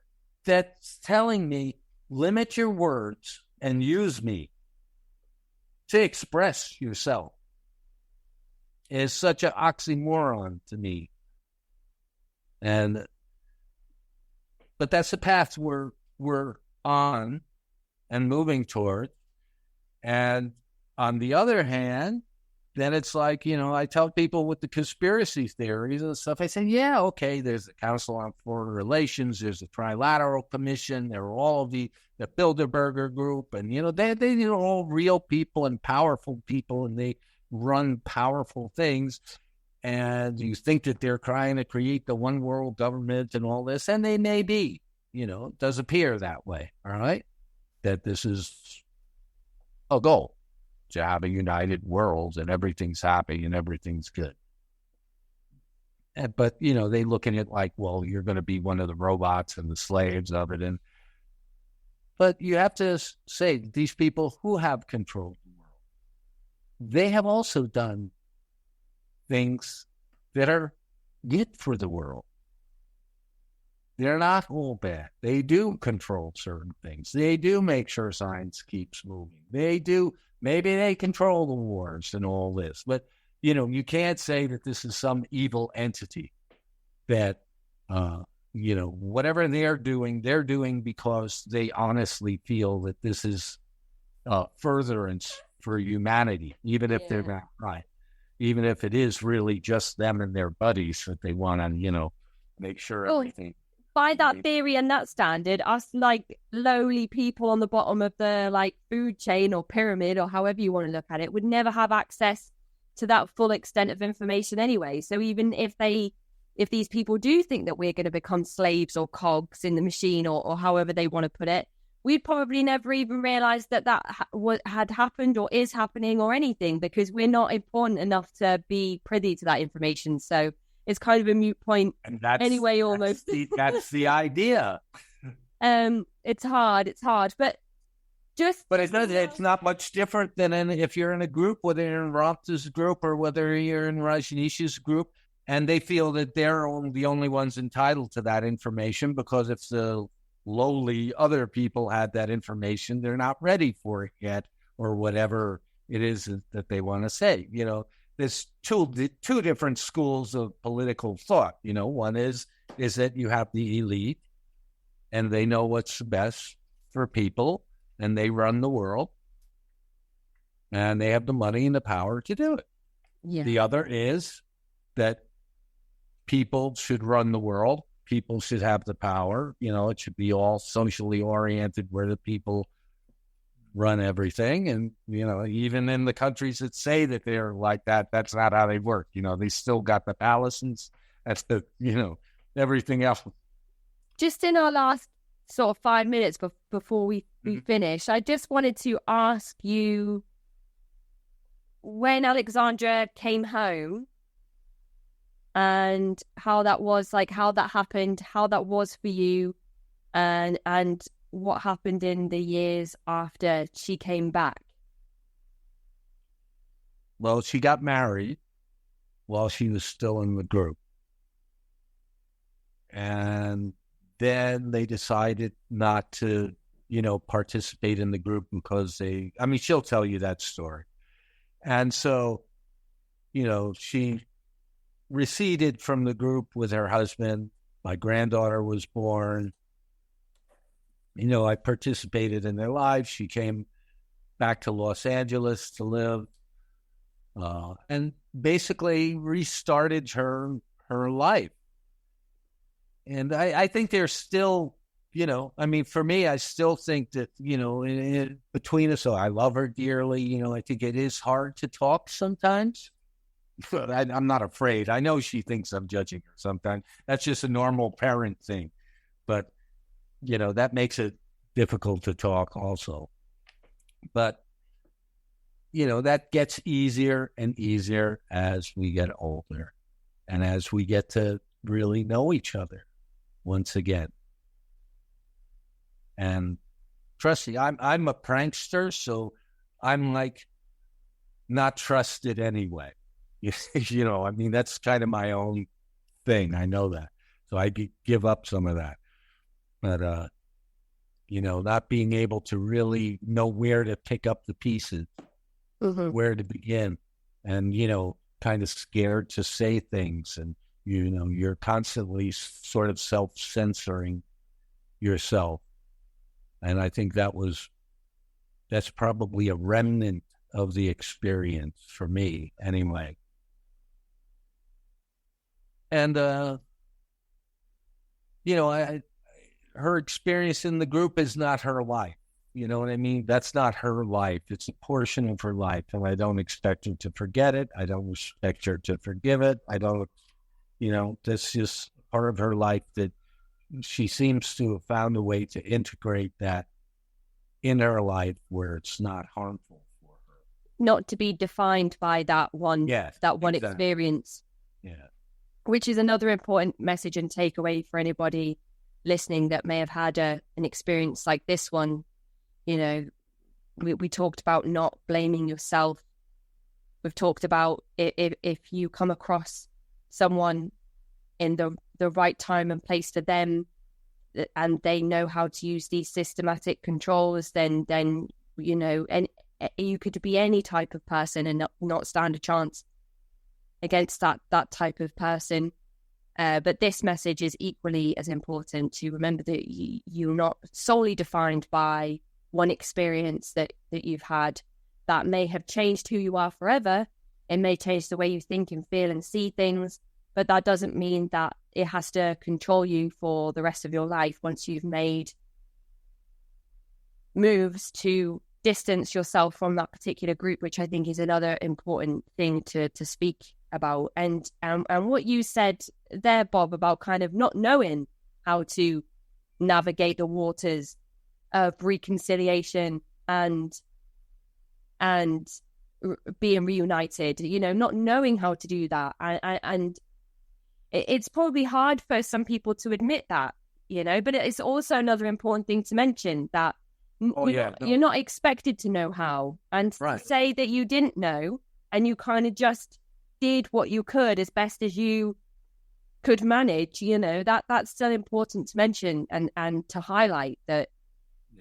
Speaker 3: that's telling me, limit your words and use me to express yourself is such an oxymoron to me. But that's the path we're on and moving toward. And on the other hand, then it's like, I tell people with the conspiracy theories and stuff, I say, yeah, okay, there's the Council on Foreign Relations, there's the Trilateral Commission, there are all of the Bilderberger Group, and, they're all real people and powerful people, and they run powerful things. And you think that they're trying to create the one world government and all this, and they may be, it does appear that way, all right? That this is a goal, to have a united world and everything's happy and everything's good. But, they look at it like, well, you're going to be one of the robots and the slaves of it. But you have to say that these people who have controlled the world, they have also done things that are good for the world. They're not all bad. They do control certain things. They do make sure science keeps moving. Maybe they control the wars and all this. But, you can't say that this is some evil entity that whatever they're doing because they honestly feel that this is furtherance for humanity, even if they're not right, even if it is really just them and their buddies that they want to, make sure everything.
Speaker 2: By that theory and that standard, us like lowly people on the bottom of the like food chain or pyramid or however you want to look at it would never have access to that full extent of information anyway. So even if these people do think that we're going to become slaves or cogs in the machine or however they want to put it, we'd probably never even realize that had happened or is happening or anything, because we're not important enough to be privy to that information. So it's kind of a moot point anyway, almost.
Speaker 3: That's the idea.
Speaker 2: It's hard, but
Speaker 3: it's not much different than if you're in a group, whether you're in Ramtha's group or whether you're in Rajneesh's group, and they feel that they're the only ones entitled to that information, because if the lowly other people had that information, they're not ready for it yet, or whatever it is that they want to say. There's two different schools of political thought. One is that you have the elite, and they know what's best for people, and they run the world, and they have the money and the power to do it.
Speaker 2: Yeah.
Speaker 3: The other is that people should run the world. People should have the power. It should be all socially oriented, where the people run everything. And, even in the countries that say that they're like that, that's not how they work. They still got the palaces. That's everything else.
Speaker 2: Just in our last sort of 5 minutes before we finish, I just wanted to ask you, when Alexandra came home and how that was, like how that happened, how that was for you, and what happened in the years after she came back.
Speaker 3: Well, she got married while she was still in the group. And then they decided not to, participate in the group because she'll tell you that story. And so, she receded from the group with her husband. My granddaughter was born. I participated in their lives. She came back to Los Angeles to live, and basically restarted her life. And I think there's still, for me, I still think that, between us, so I love her dearly. I think it is hard to talk sometimes. I'm not afraid. I know she thinks I'm judging her sometimes. That's just a normal parent thing. But that makes it difficult to talk also. But, that gets easier and easier as we get older and as we get to really know each other once again. And trust me, I'm a prankster, so I'm like not trusted anyway. That's kind of my own thing. I know that. So I give up some of that. But, not being able to really know where to pick up the pieces, where to begin, and, kind of scared to say things. And, you're constantly sort of self-censoring yourself. And I think that's probably a remnant of the experience for me anyway. And, her experience in the group is not her life. You know what I mean? That's not her life. It's a portion of her life. And I don't expect her to forget it. I don't expect her to forgive it. I don't, that's just part of her life that she seems to have found a way to integrate that in her life where it's not harmful for her.
Speaker 2: Not to be defined by that one experience.
Speaker 3: Yeah.
Speaker 2: Which is another important message and takeaway for anybody listening that may have had an experience like this one. We talked about not blaming yourself. We've talked about if you come across someone in the right time and place for them, and they know how to use these systematic controls, then and you could be any type of person and not stand a chance against that type of person. But this message is equally as important, to remember that you're not solely defined by one experience that you've had that may have changed who you are forever. It may change the way you think and feel and see things, but that doesn't mean that it has to control you for the rest of your life once you've made moves to distance yourself from that particular group, which I think is another important thing to speak about. And what you said there, Bob, about kind of not knowing how to navigate the waters of reconciliation and being reunited, not knowing how to do that. And it's probably hard for some people to admit that, but it's also another important thing to mention that you're not expected to know how. And to say that you didn't know and you kind of just did what you could as best as you could manage, that's still important to mention and to highlight that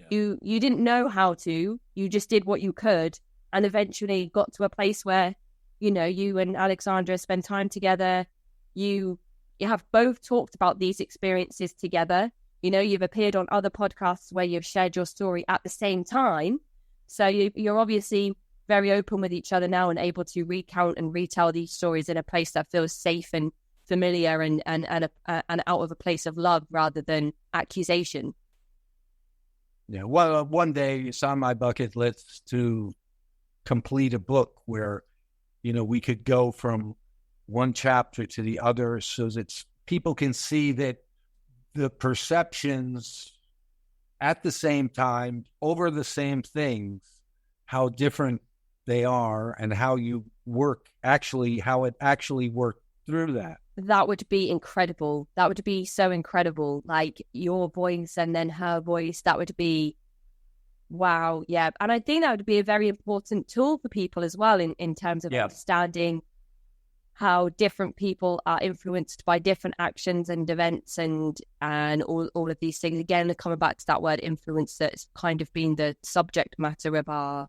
Speaker 2: you didn't know how to, you just did what you could, and eventually got to a place where, you and Alexandra spend time together. You have both talked about these experiences together. You've appeared on other podcasts where you've shared your story at the same time. So you're obviously very open with each other now and able to recount and retell these stories in a place that feels safe and familiar and out of a place of love rather than accusation.
Speaker 3: Yeah. Well, one day it's on my bucket list to complete a book where, we could go from one chapter to the other so that people can see that the perceptions at the same time over the same things, how different they are and how you work, how it actually worked through that.
Speaker 2: That would be incredible. That would be so incredible. Like your voice and then her voice, that would be wow. Yeah. And I think that would be a very important tool for people as well in terms of understanding how different people are influenced by different actions and events and all of these things. Again, coming back to that word influence, that's kind of been the subject matter of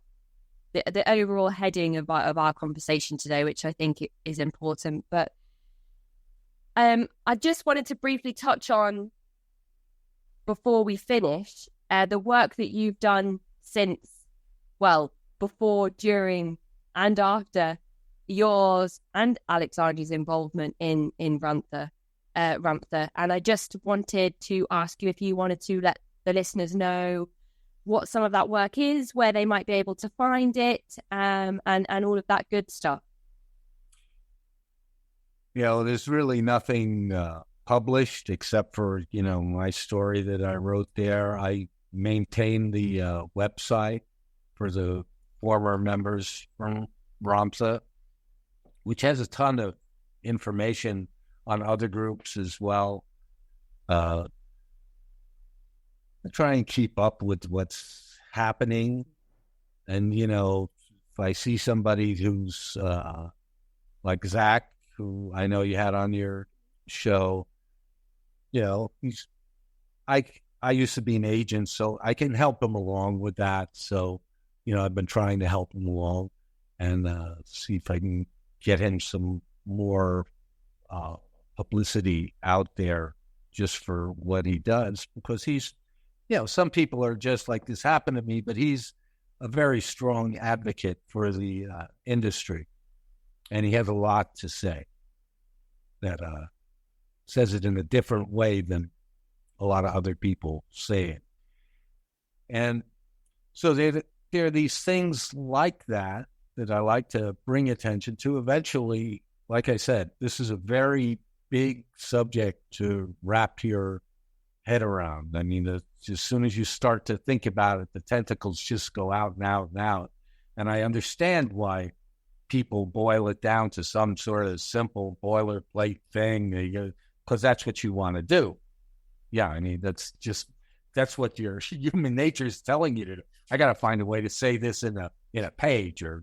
Speaker 2: the overall heading of our conversation today, which I think is important. But I just wanted to briefly touch on, before we finish, the work that you've done before, during, and after yours and Alexandra's involvement in Ramtha. And I just wanted to ask you if you wanted to let the listeners know what some of that work is, where they might be able to find it, and all of that good stuff.
Speaker 3: There's really nothing published except for, my story that I wrote there. I maintain the website for the former members from Ramtha, which has a ton of information on other groups as well. I try and keep up with what's happening. And, if I see somebody who's like Zach, who I know you had on your show, I used to be an agent, so I can help him along with that. So, I've been trying to help him along and see if I can get him some more publicity out there just for what he does, because he's, some people are just like, this happened to me, but he's a very strong advocate for the industry. And he has a lot to say that says it in a different way than a lot of other people say it. And so there are these things like that I like to bring attention to. Eventually, like I said, this is a very big subject to wrap your head around. I mean, as soon as you start to think about it, the tentacles just go out and out and out. And I understand why people boil it down to some sort of simple boilerplate thing, because that's what you want to do. Yeah, I mean, that's what your human nature is telling you to do. I got to find a way to say this in a page, or,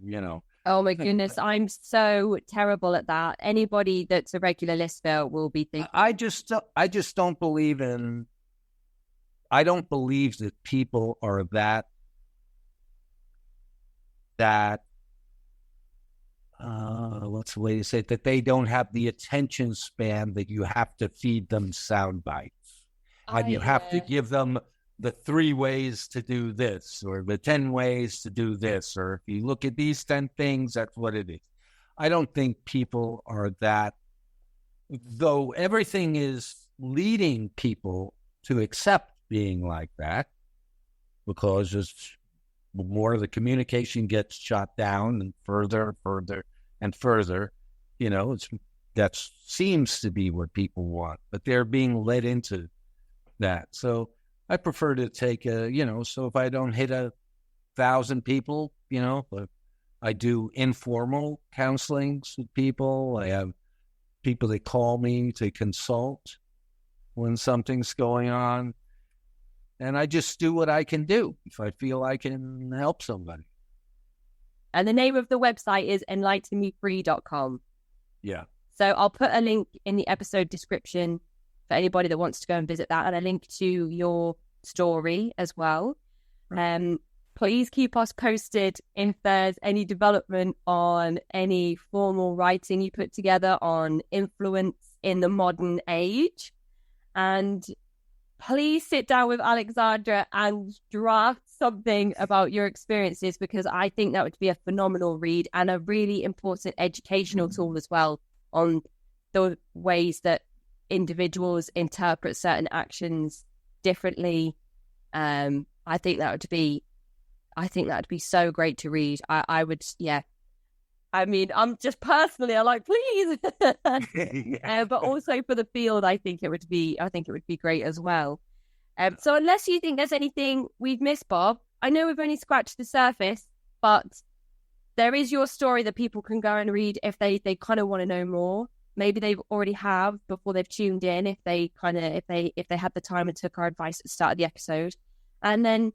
Speaker 2: Oh my goodness, I'm so terrible at that. Anybody that's a regular listener will be thinking.
Speaker 3: I just don't believe that people are that what's the way to say it? That they don't have the attention span that you have to feed them sound bites. And you have to give them the 3 ways to do this, or the 10 ways to do this, or if you look at these 10 things, that's what it is. I don't think people are that, though everything is leading people to accept being like that, because it's more the communication gets shot down and further and further, that seems to be what people want, but they're being led into that. So I prefer to take so if I don't hit 1,000 people, but I do informal counselings with people. I have people that call me to consult when something's going on. And I just do what I can do if I feel I can help somebody.
Speaker 2: And the name of the website is enlightenmefree.com.
Speaker 3: Yeah.
Speaker 2: So I'll put a link in the episode description for anybody that wants to go and visit that, and a link to your story as well. Please keep us posted if there's any development on any formal writing you put together on influence in the modern age. And please sit down with Alexandra and draft something about your experiences, because I think that would be a phenomenal read and a really important educational tool as well on the ways that individuals interpret certain actions differently. I think that would be so great to read. I would, yeah. I mean, I'm just personally, I like, please. But also for the field, I think it would be great as well. So unless you think there's anything we've missed, Bob, I know we've only scratched the surface, but there is your story that people can go and read if they kind of want to know more. Maybe they already have before they've tuned in, if they had the time and took our advice at the start of the episode. And then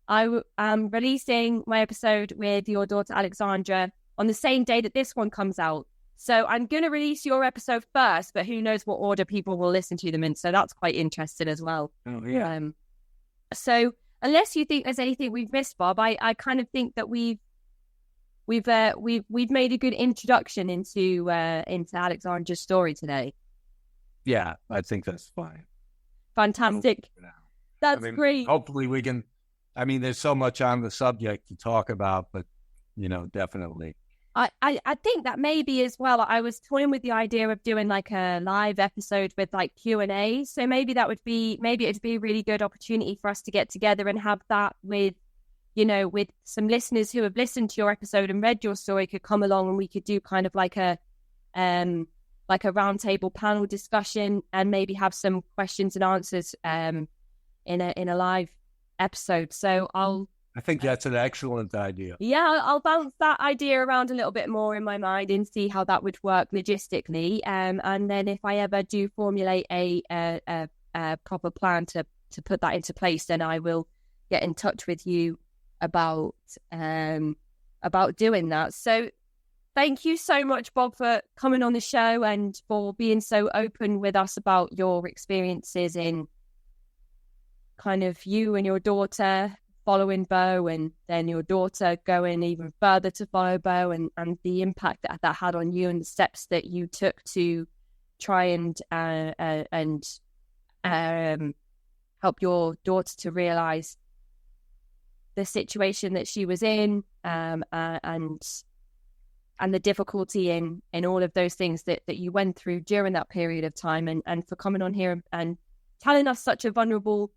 Speaker 2: I am releasing my episode with your daughter Alexandra on the same day that this one comes out. So I'm going to release your episode first, but who knows what order people will listen to them in. So that's quite interesting as well.
Speaker 3: Oh, yeah.
Speaker 2: So unless you think there's anything we've missed, Bob, I kind of think that we've made a good introduction into Alexandra's story today.
Speaker 3: Yeah, I think that's fine.
Speaker 2: Fantastic. That's great.
Speaker 3: Hopefully we can. I mean, there's so much on the subject to talk about, but definitely.
Speaker 2: I think that maybe as well, I was toying with the idea of doing like a live episode with like Q&A. So maybe it'd be a really good opportunity for us to get together and have that with some listeners who have listened to your episode and read your story could come along, and we could do kind of like a roundtable panel discussion and maybe have some questions and answers in a live episode. So
Speaker 3: I think that's an excellent idea.
Speaker 2: Yeah, I'll bounce that idea around a little bit more in my mind and see how that would work logistically. And then if I ever do formulate a proper plan to put that into place, then I will get in touch with you about doing that. So thank you so much, Bob, for coming on the show and for being so open with us about your experiences in kind of you and your daughter following Bo, and then your daughter going even further to follow Bo, and the impact that had on you and the steps that you took to try and help your daughter to realize the situation that she was in, and the difficulty in all of those things that you went through during that period of time, and for coming on here and telling us such a vulnerable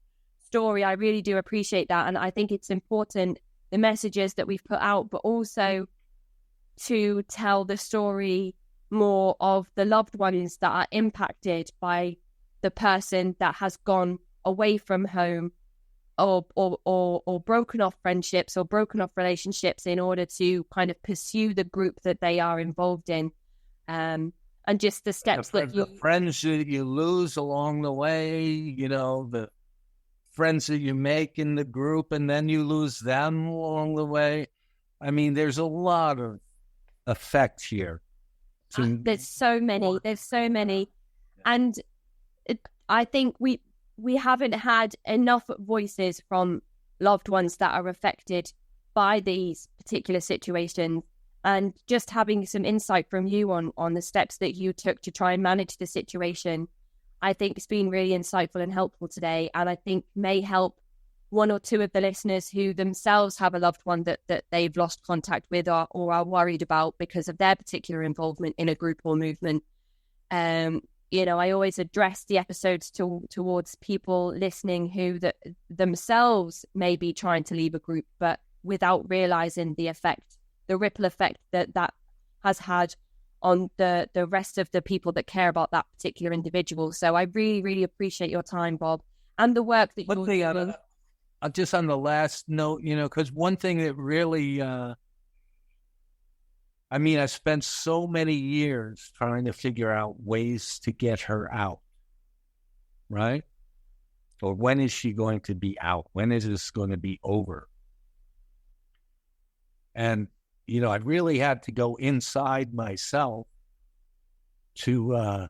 Speaker 2: story. I really do appreciate that, and I think it's important, the messages that we've put out, but also to tell the story more of the loved ones that are impacted by the person that has gone away from home or broken off friendships or broken off relationships in order to kind of pursue the group that they are involved in, and just the steps the
Speaker 3: friends that you lose along the way, the friends that you make in the group, and then you lose them along the way. I mean, there's a lot of effect here.
Speaker 2: There's so many. And I think we haven't had enough voices from loved ones that are affected by these particular situations. And just having some insight from you on the steps that you took to try and manage the situation, I think it's been really insightful and helpful today. And I think may help one or two of the listeners who themselves have a loved one that they've lost contact with or are worried about because of their particular involvement in a group or movement. I always address the episodes towards people listening who themselves may be trying to leave a group, but without realizing the ripple effect that has had on the rest of the people that care about that particular individual. So I really, really appreciate your time, Bob, and the work that you're doing.
Speaker 3: Just on the last note, because one thing that really, I spent so many years trying to figure out ways to get her out, right? Or when is she going to be out? When is this going to be over? And, I really had to go inside myself to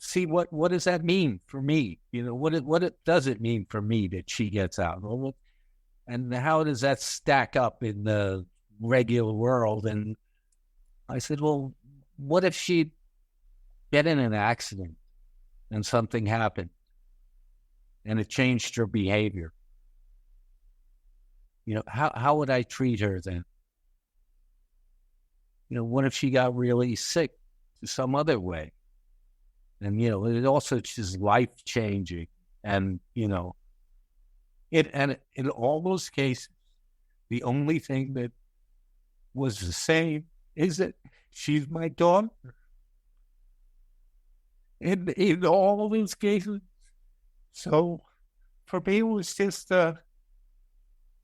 Speaker 3: see what does that mean for me? What does it mean for me that she gets out? And how does that stack up in the regular world? And I said, well, what if she'd been in an accident and something happened and it changed her behavior? How would I treat her then? What if she got really sick some other way? And, it also is life-changing. And, in all those cases, the only thing that was the same is that she's my daughter. In all of those cases. So, for me, it was just,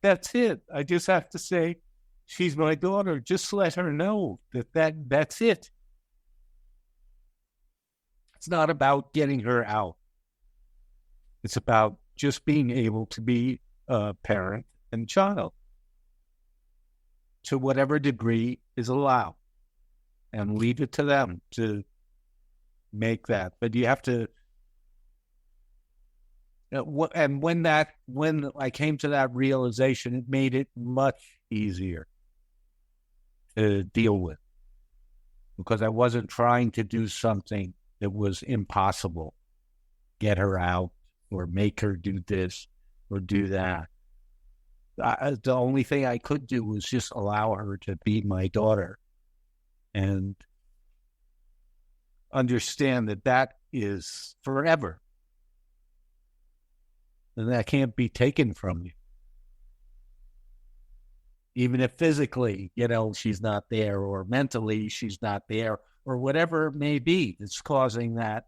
Speaker 3: that's it. I just have to say, she's my daughter. Just let her know that's it. It's not about getting her out. It's about just being able to be a parent and child to whatever degree is allowed, and leave it to them to make that. But you have to, and when I came to that realization, it made it much easier to deal with, because I wasn't trying to do something that was impossible, get her out or make her do this or do that. The only thing I could do was just allow her to be my daughter and understand that is forever. And that can't be taken from you. Even if physically, she's not there, or mentally she's not there, or whatever it may be that's causing that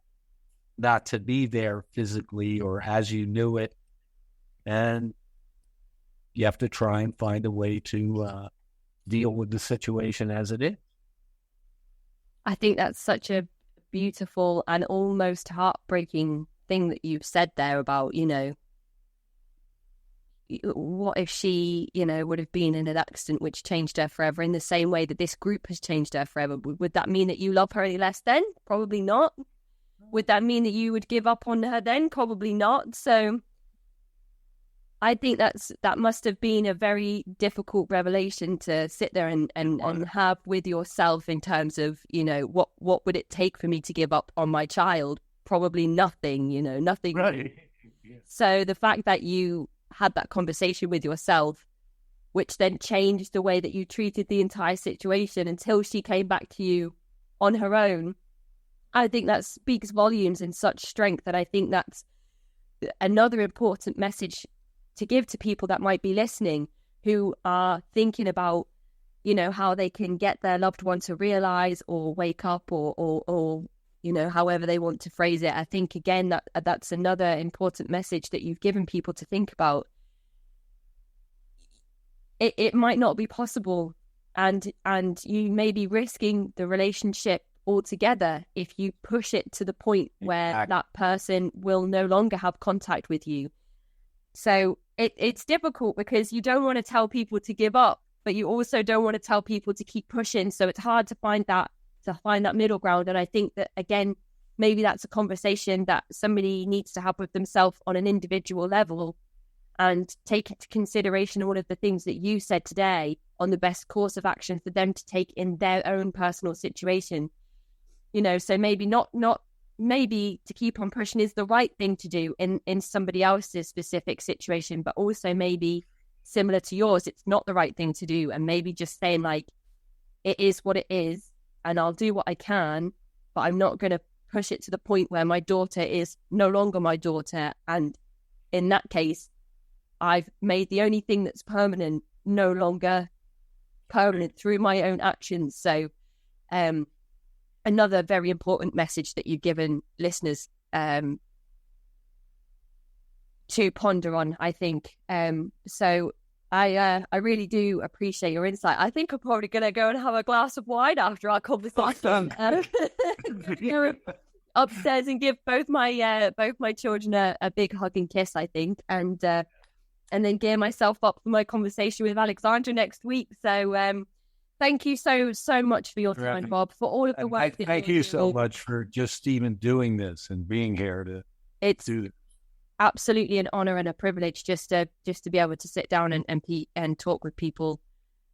Speaker 3: not to be there physically or as you knew it. And you have to try and find a way to deal with the situation as it is.
Speaker 2: I think that's such a beautiful and almost heartbreaking thing that you've said there about, what if she, would have been in an accident which changed her forever, in the same way that this group has changed her forever? Would that mean that you love her any less then? Probably not. Would that mean that you would give up on her then? Probably not. So I think that must have been a very difficult revelation to sit there and have with yourself, in terms of, what would it take for me to give up on my child? Probably nothing, nothing.
Speaker 3: Right.
Speaker 2: So the fact that you had that conversation with yourself, which then changed the way that you treated the entire situation until she came back to you on her own, I think that speaks volumes in such strength. And I think that's another important message to give to people that might be listening, who are thinking about, how they can get their loved one to realize or wake up or however they want to phrase it. I think, again, that's another important message that you've given people to think about. It might not be possible, and you may be risking the relationship altogether if you push it to the point where that person will no longer have contact with you. So it's difficult, because you don't want to tell people to give up, but you also don't want to tell people to keep pushing. So it's hard to find that middle ground. And I think that, again, maybe that's a conversation that somebody needs to have with themselves on an individual level, and take into consideration all of the things that you said today, on the best course of action for them to take in their own personal situation. So maybe not maybe to keep on pushing is the right thing to do in somebody else's specific situation, but also maybe similar to yours, it's not the right thing to do. And maybe just saying like, it is what it is, and I'll do what I can, but I'm not going to push it to the point where my daughter is no longer my daughter. And in that case, I've made the only thing that's permanent no longer permanent through my own actions. So another very important message that you've given listeners to ponder on, I think. So I really do appreciate your insight. I think I'm probably going to go and have a glass of wine after our conversation. Go upstairs and give both my children a big hug and kiss, I think, and then gear myself up for my conversation with Alexandra next week. So thank you so much for your time, Bob, for all of the work.
Speaker 3: Thank you so much for just even doing this and being here to do this.
Speaker 2: Absolutely an honor and a privilege just to be able to sit down and talk with people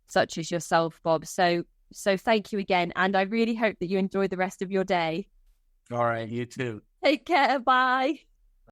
Speaker 2: such as yourself, Bob. So thank you again, and I really hope that you enjoy the rest of your day.
Speaker 3: All right, you too.
Speaker 2: Take care. Bye.